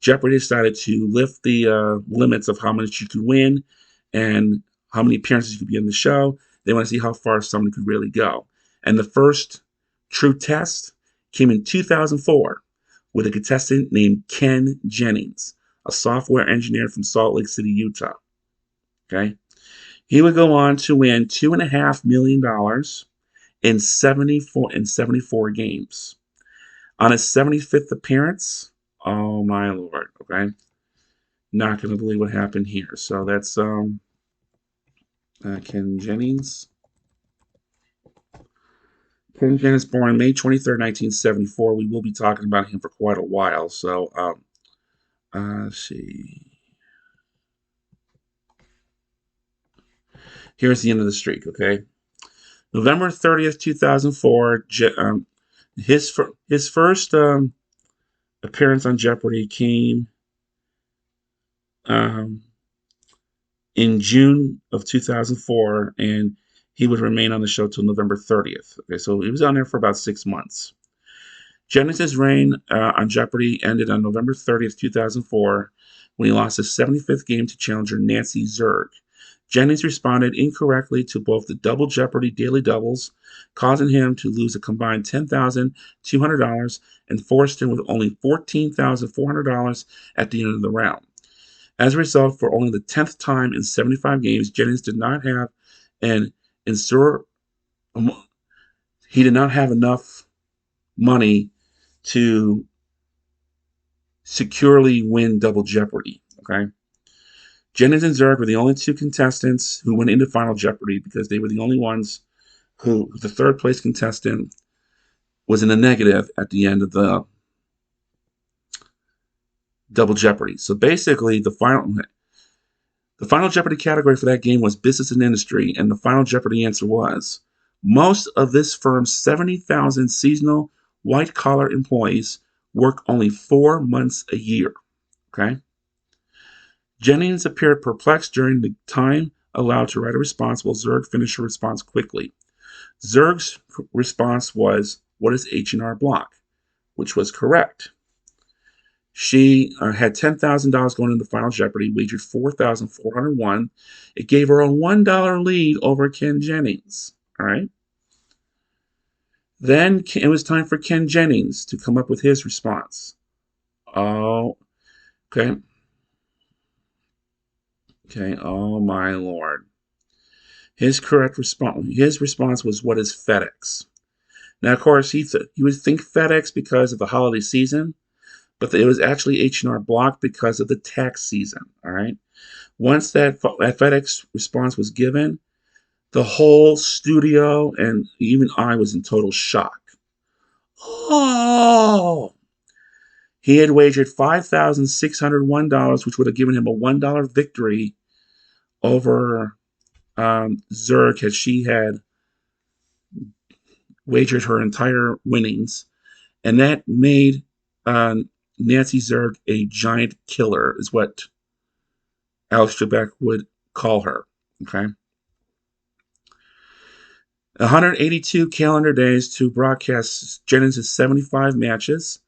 Jeopardy decided to lift the limits of how much you could win and how many appearances you could be in the show. They want to see how far someone could really go. And the first true test came in 2004 with a contestant named Ken Jennings, a software engineer from Salt Lake City, Utah. Okay. He would go on to win $2.5 million in 74 games. On his 75th appearance, oh my lord, okay? Not going to believe what happened here. So that's Ken Jennings. Ken Jennings, born May 23rd, 1974. We will be talking about him for quite a while. So let's see. Here's the end of the streak, okay? November 30th, 2004, his first appearance on Jeopardy came um, in June of 2004, and he would remain on the show till November 30th. Okay, so he was on there for about 6 months. Jennings' reign on Jeopardy ended on November 30th, 2004, when he lost his 75th game to challenger Nancy Zerg. Jennings responded incorrectly to both the Double Jeopardy daily doubles, causing him to lose a combined $10,200 and forced him with only $14,400 at the end of the round. As a result, for only the 10th time in 75 games, Jennings did not have an insure. He did not have enough money to securely win Double Jeopardy. Okay. Jennings and Zerg were the only two contestants who went into Final Jeopardy because they were the only ones who the third place contestant was in the negative at the end of the Double Jeopardy. So basically, the Final Jeopardy category for that game was business and industry, and the Final Jeopardy answer was most of this firm's 70,000 seasonal white-collar employees work only 4 months a year. Okay. Jennings appeared perplexed during the time allowed to write a response, while Zerg finished her response quickly. Zerg's response was, "What is H&R Block?" which was correct. She had $10,000 going into Final Jeopardy, wagered $4,401. It gave her a $1 lead over Ken Jennings. All right. Then it was time for Ken Jennings to come up with his response. Oh, okay. Okay, oh my lord. His response was, "What is FedEx?" Now, of course, he would think FedEx because of the holiday season, but it was actually H&R Block because of the tax season. All right. Once that FedEx response was given, the whole studio and even I was in total shock. Oh! He had wagered $5,601, which would have given him a $1 victory over Zerg, as she had wagered her entire winnings, and that made Nancy Zerg a giant killer, is what Alex Trebek would call her. Okay. 182 calendar days to broadcast Jennings' 75 matches.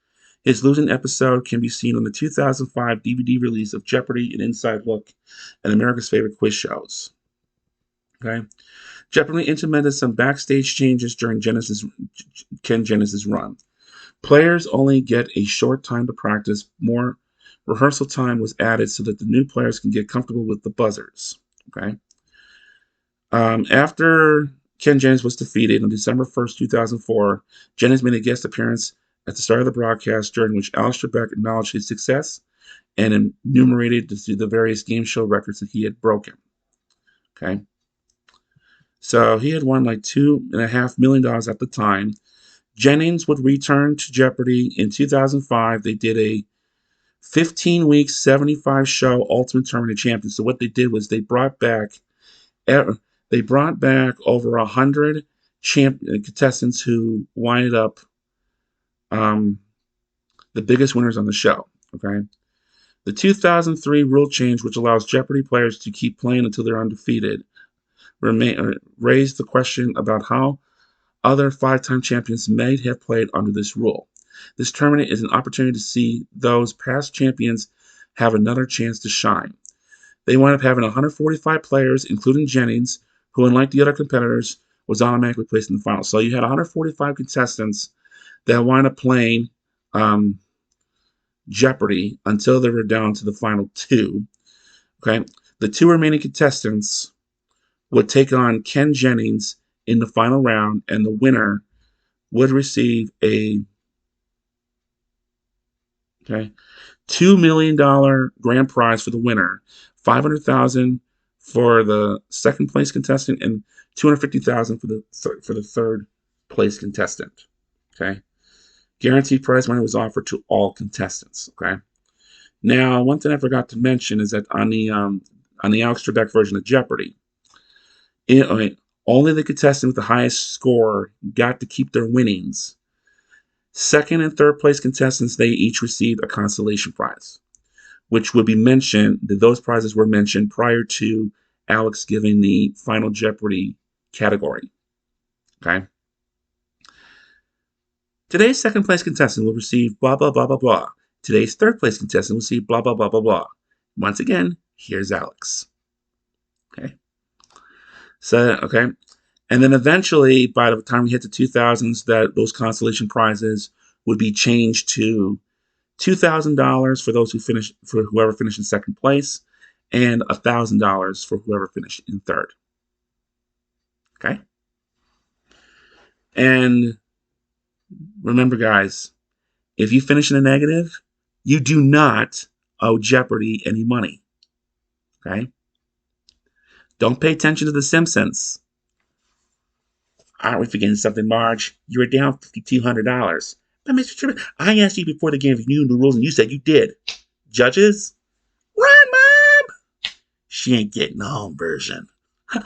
His losing episode can be seen on the 2005 DVD release of Jeopardy! An Inside Look at America's Favorite Quiz Shows. Okay. Jeopardy implemented some backstage changes during Ken Jennings' run. Players only get a short time to practice. More rehearsal time was added so that the new players can get comfortable with the buzzers. Okay. After Ken Jennings was defeated on December 1st, 2004, Jennings made a guest appearance at the start of the broadcast, during which Alex Trebek acknowledged his success and enumerated the various game show records that he had broken. Okay. So he had won like $2.5 million at the time. Jennings would return to Jeopardy in 2005. They did a 15-week, 75-show Ultimate Tournament Champion. So what they did was they brought back over 100 contestants who winded up the biggest winners on the show. Okay, the 2003 rule change, which allows Jeopardy players to keep playing until they're undefeated, raised the question about how other five-time champions may have played under this rule. This tournament is an opportunity to see those past champions have another chance to shine. They wound up having 145 players, including Jennings, who, unlike the other competitors, was automatically placed in the final. So you had 145 contestants that wound up playing Jeopardy until they were down to the final two. Okay, the two remaining contestants would take on Ken Jennings in the final round, and the winner would receive a $2 million grand prize for the winner, $500,000 for the second place contestant, and $250,000 for the third place contestant. Okay, guaranteed prize money was offered to all contestants. Okay, now one thing I forgot to mention is that on the Alex Trebek version of Jeopardy, only the contestant with the highest score got to keep their winnings. Second and third place contestants, they each received a consolation prize, which would be mentioned, those prizes were mentioned prior to Alex giving the final Jeopardy category. Okay. Today's second place contestant will receive blah, blah, blah, blah, blah. Today's third place contestant will receive blah, blah, blah, blah, blah. Once again, here's Alex. Okay. So, okay. And then eventually, by the time we hit the 2000s, those consolation prizes would be changed to $2,000 for whoever finished in second place, and $1,000 for whoever finished in third. Okay. And remember, guys, if you finish in a negative, you do not owe Jeopardy any money. Okay. Don't pay attention to The Simpsons. Aren't we forgetting something, Marge? You were down $5,200. But Mr. Trebek, I asked you before the game if you knew the rules, and you said you did. Judges? Run, Mom! She ain't getting the home version. All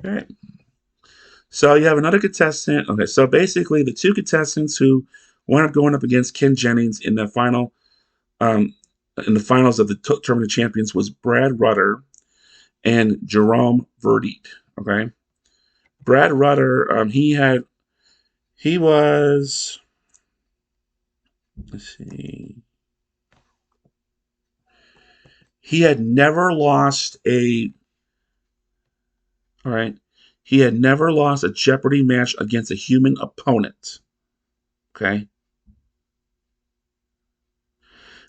right. So you have another contestant. Okay, so basically the two contestants who wound up going up against Ken Jennings in the finals of the Tournament of Champions was Brad Rutter and Jerome Verdict. Okay, Brad Rutter, he was, let's see, he had never lost a Jeopardy match against a human opponent. Okay.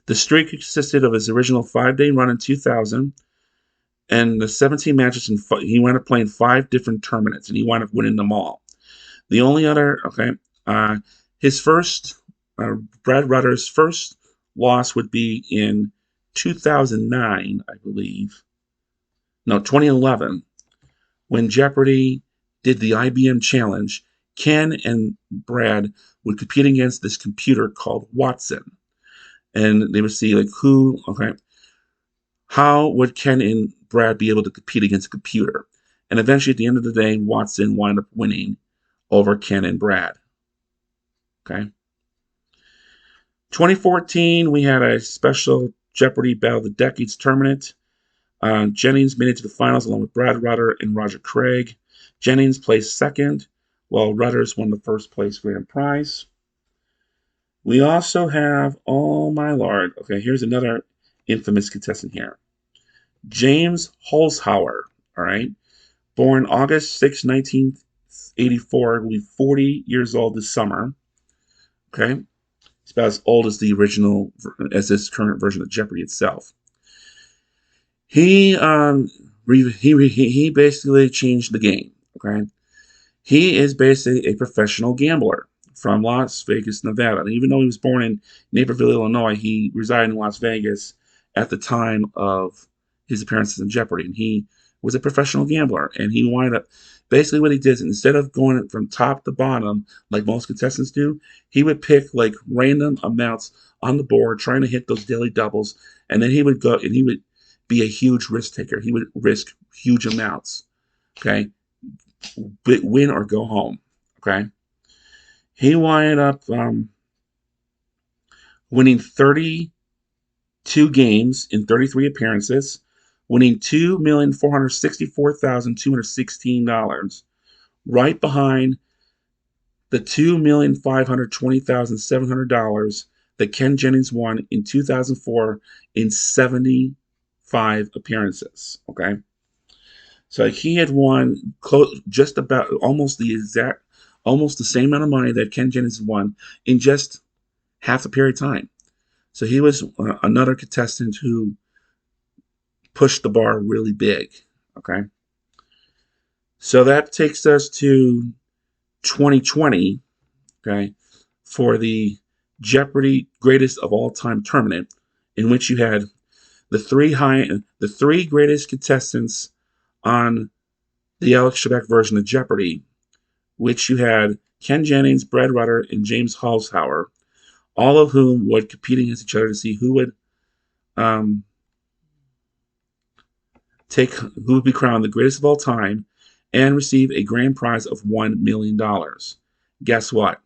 The streak consisted of his original 5-day run in 2000 and the 17 matches, he wound up playing 5 different tournaments, and he wound up winning them all. The only other, Brad Rutter's first loss would be in 2009, I believe. No, 2011, when Jeopardy did the IBM challenge. Ken and Brad would compete against this computer called Watson, and they would see how would Ken and Brad be able to compete against a computer? And eventually, at the end of the day, Watson wound up winning over Ken and Brad. Okay. 2014, we had a special Jeopardy Battle of the Decades tournament. Jennings made it to the finals along with Brad Rutter and Roger Craig. Jennings placed second, while Rutters won the first place grand prize. We also have, oh my lord, okay, here's another infamous contestant here. James Holzhauer, all right, born August 6, 1984, will be 40 years old this summer, okay? He's about as old as the original, as this current version of Jeopardy itself. He he basically changed the game. Okay, he is basically a professional gambler from Las Vegas, Nevada. And even though he was born in Naperville, Illinois, he resided in Las Vegas at the time of his appearances in Jeopardy. And he was a professional gambler. And he wound up basically what he did is instead of going from top to bottom like most contestants do, he would pick like random amounts on the board, trying to hit those daily doubles. And then he would go and he would be a huge risk taker. He would risk huge amounts. Okay, win or go home. Okay, he wound up winning 32 games in 33 appearances, winning $2,464,216, right behind the $2,520,700 that Ken Jennings won in 2004 in 75 appearances. Okay. So he had won just about almost the same amount of money that Ken Jennings won in just half a period of time. So he was another contestant who pushed the bar really big. Okay. So that takes us to 2020. Okay. For the Jeopardy Greatest of All Time tournament, in which you had the three greatest contestants on the Alex Trebek version of Jeopardy, which you had Ken Jennings, Brad Rutter, and James Holzhauer, all of whom would compete against each other to see um, who would be crowned the greatest of all time and receive a grand prize of $1 million. Guess what?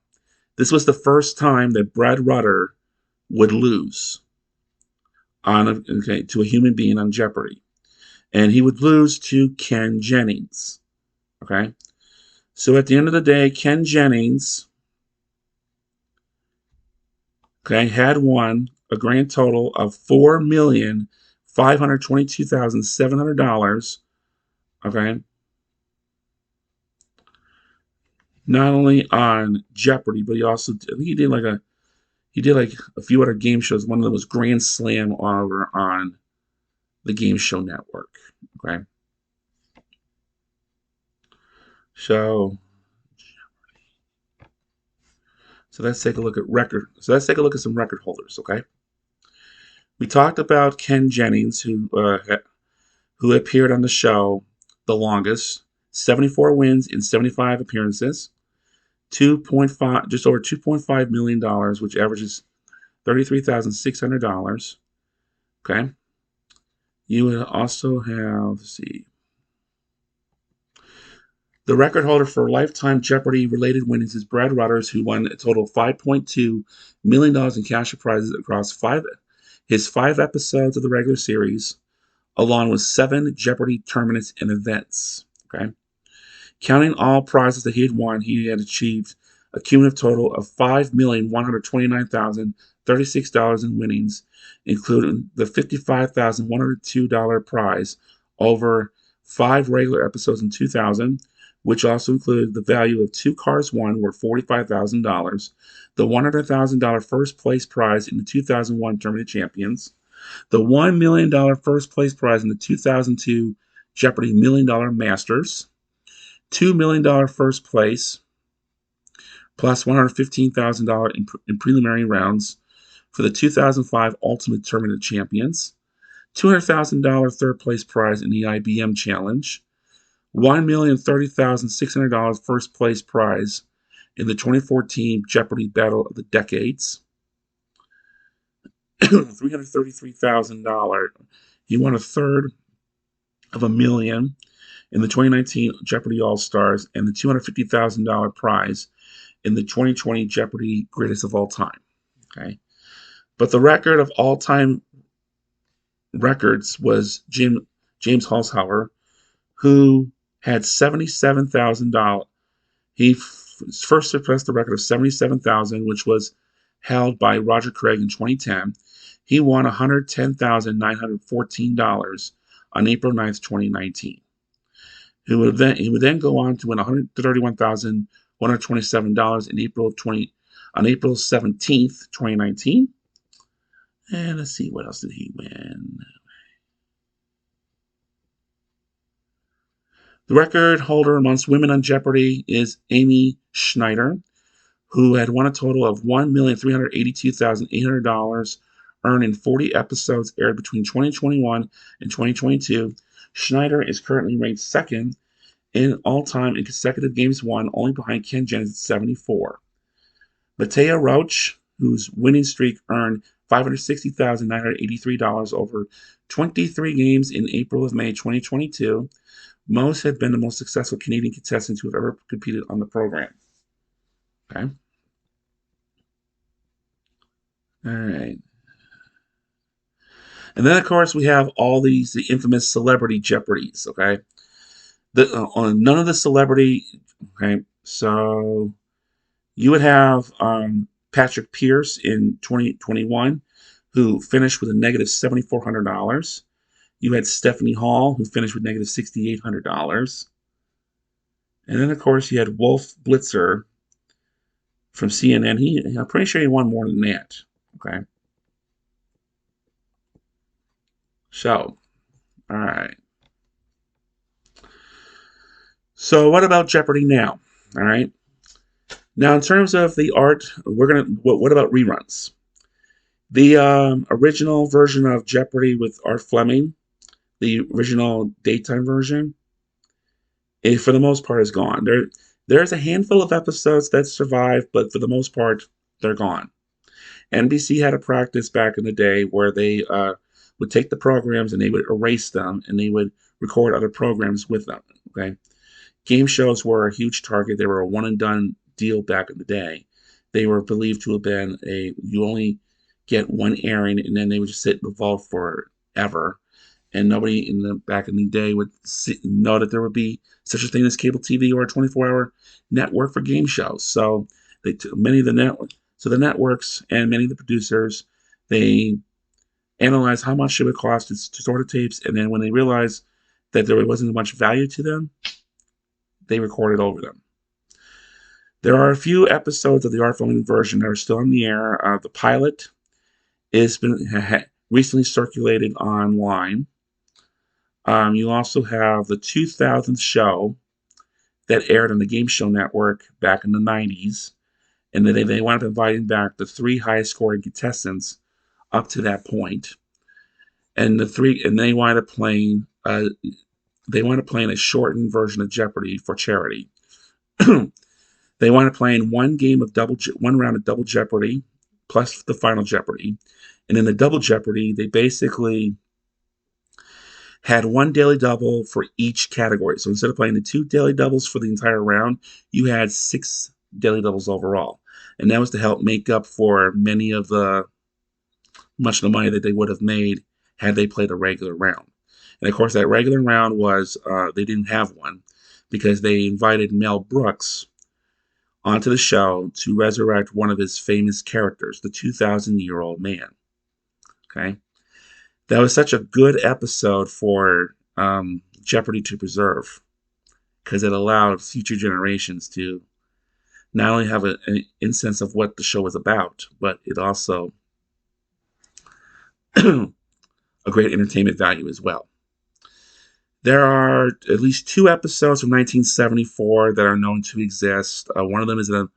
This was the first time that Brad Rutter would lose to a human being on Jeopardy. And he would lose to Ken Jennings. Okay? So at the end of the day, Ken Jennings, okay, had won a grand total of $4,522,700. Okay? Not only on Jeopardy, but he did like a few other game shows. One of them was Grand Slam over on the Game Show Network. Okay. So let's take a look at some record holders. Okay. We talked about Ken Jennings, who appeared on the show the longest, 74 wins in 75 appearances, 2.5 just over $2.5 million, which averages $33,600. Okay. You would also have, let's see, the record holder for lifetime Jeopardy related winnings is Brad Rutters, who won a total of $5.2 million in cash prizes across his 5 episodes of the regular series, along with 7 Jeopardy tournaments and events. Okay. Counting all prizes that he had won, he had achieved a cumulative total of $5,129,036 in winnings, including the $55,102 prize over 5 regular episodes in 2000, which also included the value of 2 cars won worth $45,000, the $100,000 first place prize in the 2001 Tournament of Champions, the $1 million first place prize in the 2002 Jeopardy $1 Million Masters, $2 million first place, plus $115,000 in preliminary rounds for the 2005 Ultimate Tournament of Champions, $200,000 third place prize in the IBM Challenge, $1,030,600 first place prize in the 2014 Jeopardy Battle of the Decades, $333,000. He won a third of $1 million in the 2019 Jeopardy All Stars, and the $250,000 prize in the 2020 Jeopardy Greatest of All Time. Okay, but the record of all-time records was James Holzhauer, who had $77,000. He first surpassed the record of $77,000, which was held by Roger Craig in 2010. He won $110,914 on April 9th, 2019. He would then go on to win $131,127 on April 17th, 2019. And let's see, what else did he win? The record holder amongst women on Jeopardy is Amy Schneider, who had won a total of $1,382,800 earned in 40 episodes aired between 2021 and 2022. Schneider is currently ranked second in all-time in consecutive games won, only behind Ken Jennings at 74. Mattea Roach, whose winning streak earned $560,983 over 23 games in April of May 2022. Most have been the most successful Canadian contestants who have ever competed on the program. Okay. All right. And then, of course, we have all the infamous celebrity Jeopardies. Okay. None of the celebrity. Okay. So you would have Patrick Pierce in 2021, who finished with a negative $7,400. You had Stephanie Hall, who finished with negative $6,800. And then, of course, you had Wolf Blitzer from CNN. I'm pretty sure he won more than that. Okay. So, all right. So, what about Jeopardy now? All right. Now, in terms of the art, what about reruns? The original version of Jeopardy with Art Fleming, the original daytime version, for the most part is gone. There's a handful of episodes that survive, but for the most part, they're gone. NBC had a practice back in the day where they would take the programs and they would erase them and they would record other programs with them. Okay, game shows were a huge target. They were a one and done deal back in the day. They were believed to have been you only get one airing and then they would just sit in the vault forever. And nobody back in the day would know that there would be such a thing as cable TV or a 24-hour network for game shows. So the networks and many of the producers, they analyzed how much it would cost to store the tapes, and then when they realized that there wasn't much value to them, they recorded over them. There are a few episodes of the Art Fleming version that are still in the air. The pilot has been recently circulated online. You also have the 2000th show that aired on the Game Show Network back in the 90s. And then they wound up inviting back the three highest scoring contestants up to that point. And they wound up playing a shortened version of Jeopardy for charity. They wound up playing one round of double Jeopardy plus the final Jeopardy. And in the double Jeopardy, they basically had one daily double for each category. So instead of playing the two daily doubles for the entire round, you had 6 daily doubles overall. And that was to help make up for much of the money that they would have made had they played a regular round. And of course, that regular round was, they didn't have one because they invited Mel Brooks onto the show to resurrect one of his famous characters, the 2,000-year-old man. Okay. That was such a good episode for Jeopardy to preserve because it allowed future generations to not only have an instance of what the show was about, but it also a great entertainment value as well. There are at least 2 episodes from 1974 that are known to exist. One of them is in a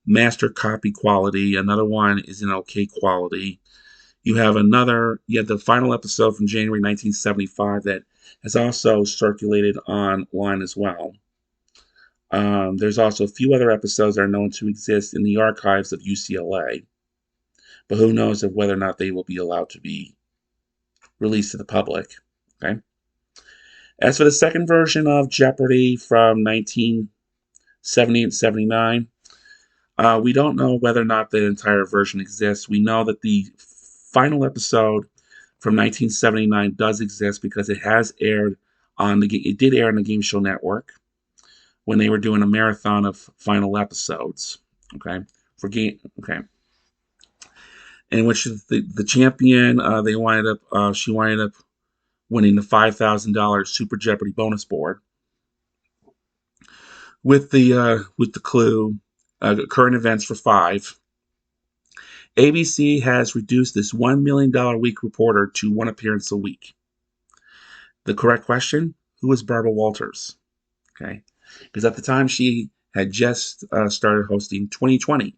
master copy quality. Another one is in okay quality. You have the final episode from January 1975 that has also circulated online as well. There's also a few other episodes that are known to exist in the archives of UCLA, but who knows of whether or not they will be allowed to be released to the public. Okay. As for the second version of Jeopardy from 1970 and 79, We don't know whether or not the entire version exists. We know that the final episode from 1979 does exist because it has aired on it did air on the Game Show Network when they were doing a marathon of final episodes. Okay, okay, in which the champion she winded up winning the $5,000 Super Jeopardy bonus board with the clue current events for 5. ABC has reduced this $1 million a week reporter to 1 appearance a week. The correct question: who is Barbara Walters? Okay, because at the time she had just started hosting 2020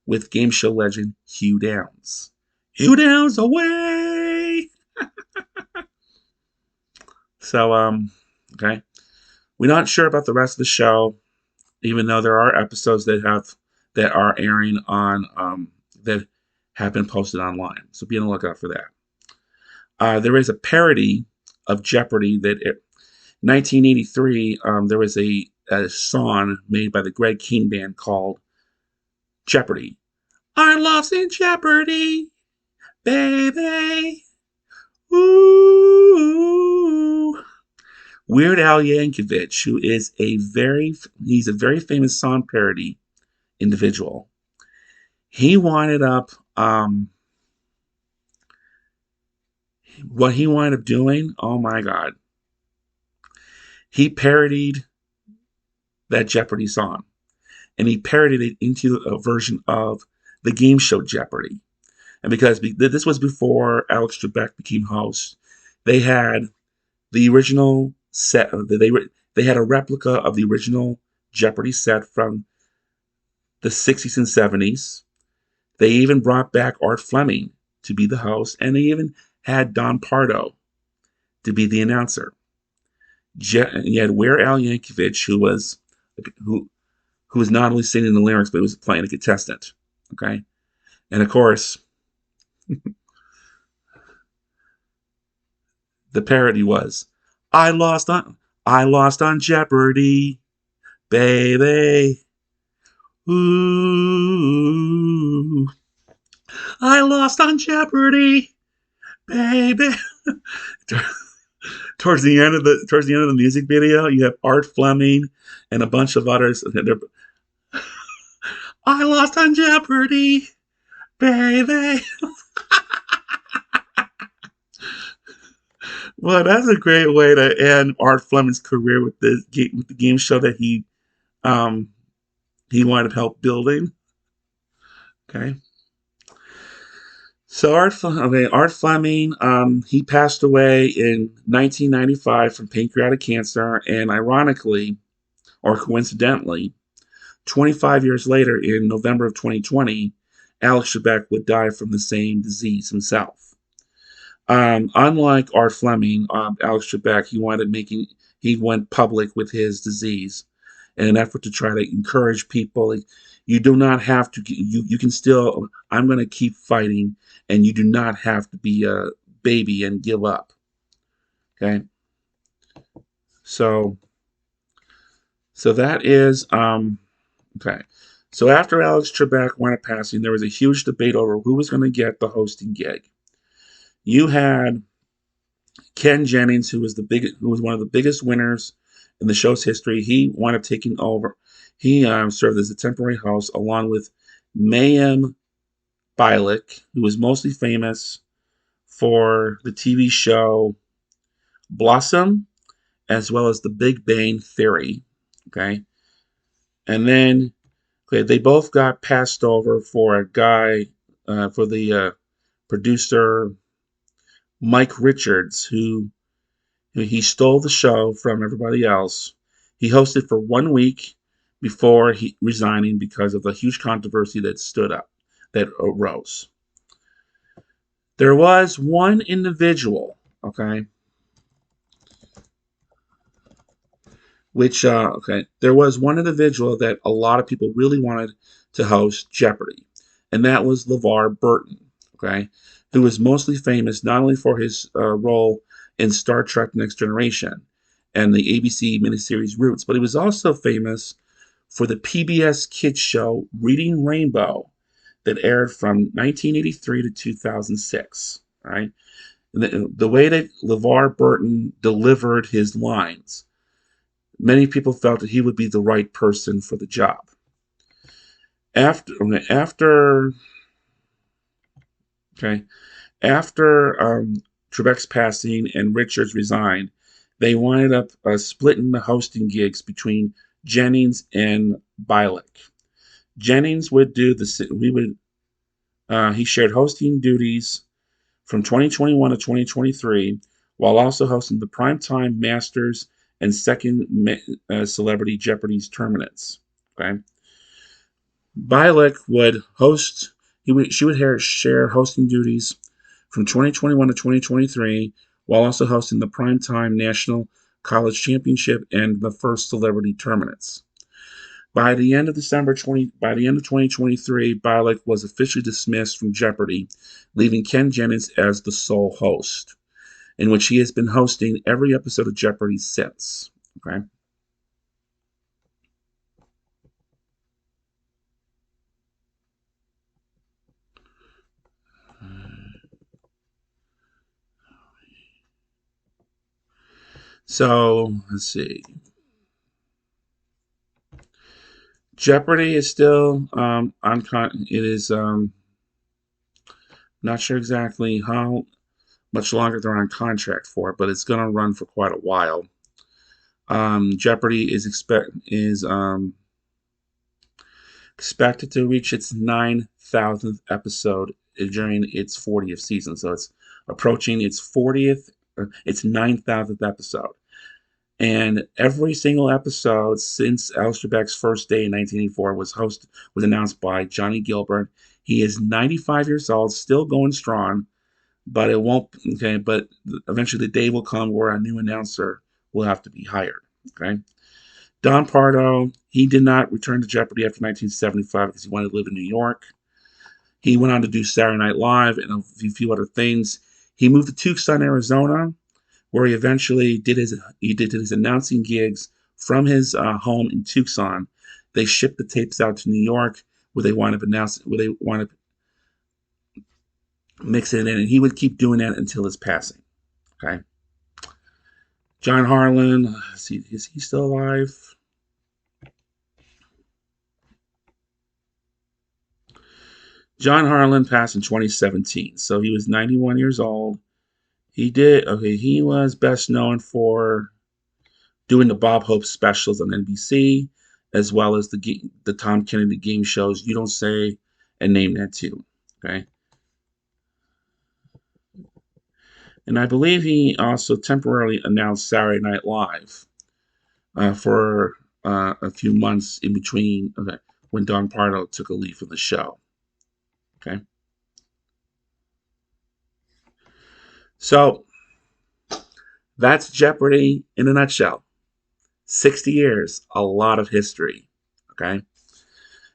with game show legend Hugh Downs. Hugh Downs away. So okay, we're not sure about the rest of the show, even though there are episodes that are airing on that have been posted online. So be on the lookout for that. There is a parody of Jeopardy that 1983. There was a song made by the Greg King Band called Jeopardy. I'm lost in Jeopardy, baby. Ooh. Weird Al Yankovic, who is he's a very famous song parody individual. He wound up what he wound up doing, oh my God. He parodied that Jeopardy song. And he parodied it into a version of the game show Jeopardy. And because this was before Alex Trebek became host, they had the original set. They had a replica of the original Jeopardy set from the 60s and 70s. They even brought back Art Fleming to be the host, and they even had Don Pardo to be the announcer. You had Weird Al Yankovic, who was not only singing the lyrics, but was playing a contestant. Okay, and of course, the parody was, I lost on Jeopardy, baby. Ooh, I lost on Jeopardy, baby. Towards the end of the music video, you have Art Fleming and a bunch of others. I lost on Jeopardy, baby. Well, that's a great way to end Art Fleming's career with the game show that he wound up help building. Okay. So Art Fleming, he passed away in 1995 from pancreatic cancer, and ironically, or coincidentally, 25 years later, in November of 2020, Alex Trebek would die from the same disease himself. Unlike Art Fleming, Alex Trebek, he went public with his disease in an effort to try to encourage people. Like, you do not have to. You can still. I'm going to keep fighting, and you do not have to be a baby and give up. Okay. So that is okay. So after Alex Trebek wound up passing, there was a huge debate over who was going to get the hosting gig. You had Ken Jennings, who was one of the biggest winners in the show's history. He wound up taking over. He served as a temporary host along with Mayim Bialik, who was mostly famous for the TV show Blossom, as well as The Big Bang Theory. Okay, and then they both got passed over for a guy for the producer Mike Richards, who he stole the show from everybody else. He hosted for 1 week before resigning because of the huge controversy that arose. There was one individual, okay, there was one individual that a lot of people really wanted to host Jeopardy, and that was LeVar Burton, okay, who was mostly famous not only for his role in Star Trek Next Generation and the ABC miniseries Roots, but he was also famous for the PBS kids show Reading Rainbow that aired from 1983 to 2006. All right. The way that LeVar Burton delivered his lines, many people felt that he would be the right person for the job. After okay, after Trebek's passing and Richards resigned, they wound up splitting the hosting gigs between Jennings and Bialik. Jennings would do he shared hosting duties from 2021 to 2023, while also hosting the primetime Masters and second Celebrity Jeopardy's tournaments. Okay, Bialik would host. She would share hosting duties from 2021 to 2023, while also hosting the primetime National College Championship and the first Celebrity tournaments. By the end of 2023, Bialik was officially dismissed from Jeopardy, leaving Ken Jennings as the sole host, in which he has been hosting every episode of Jeopardy since. Okay. So let's see. Jeopardy is still it is not sure exactly how much longer they're on contract for, but it's going to run for quite a while. Jeopardy is expected to reach its 9,000th episode during its 40th season, so it's approaching its 9,000th episode. And every single episode since Alex Trebek's first day in 1984 was announced by Johnny Gilbert. He is 95 years old, still going strong, but it won't. Okay, but eventually the day will come where a new announcer will have to be hired. Okay, Don Pardo, he did not return to Jeopardy after 1975 because he wanted to live in New York. He went on to do Saturday Night Live and a few other things. He moved to Tucson, Arizona, where he eventually did his announcing gigs from his home in Tucson. They shipped the tapes out to New York, where they wound up mixing it in, and he would keep doing that until his passing. Okay. John Harlan, is he still alive? John Harlan passed in 2017, so he was 91 years old. He was best known for doing the Bob Hope specials on NBC, as well as the Tom Kennedy game shows You Don't Say and Name That Too. Okay. And I believe he also temporarily announced Saturday Night Live for a few months in between when Don Pardo took a leave from the show. Okay. So that's Jeopardy in a nutshell. 60 years, a lot of history. Okay.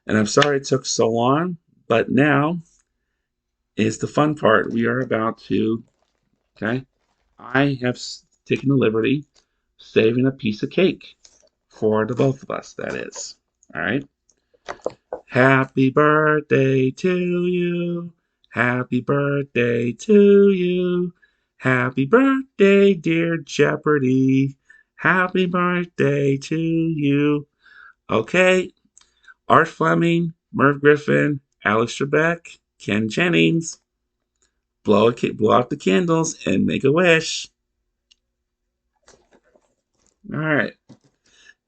And I'm sorry it took so long, but now is the fun part. We are about to, okay. I have taken the liberty saving a piece of cake for the both of us, that is. All right. Happy birthday to you. Happy birthday to you. Happy birthday, dear Jeopardy. Happy birthday to you. Okay. Art Fleming, Merv Griffin, Alex Trebek, Ken Jennings. Blow out the candles and make a wish. All right.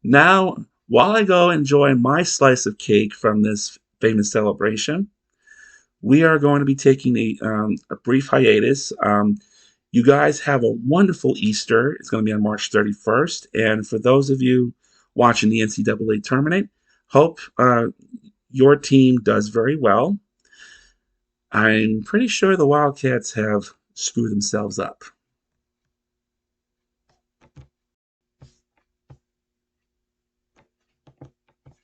Now, while I go enjoy my slice of cake from this famous celebration, we are going to be taking a brief hiatus. You guys have a wonderful Easter. It's going to be on March 31st. And for those of you watching the NCAA tournament, hope your team does very well. I'm pretty sure the Wildcats have screwed themselves up.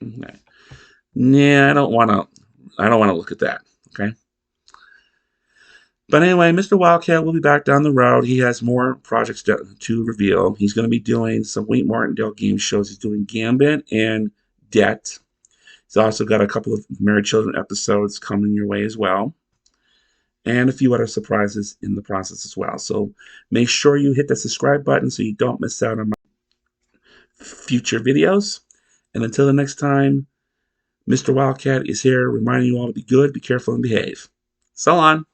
Okay. Yeah, I don't want to look at that. Okay. But anyway, Mr. Wildcat will be back down the road. He has more projects to reveal. He's going to be doing some Wayne Martindale game shows. He's doing Gambit and Debt. He's also got a couple of Married Children episodes coming your way as well, and a few other surprises in the process as well. So make sure you hit that subscribe button so you don't miss out on my future videos. And until the next time, Mr. Wildcat is here reminding you all to be good, be careful, and behave. So long.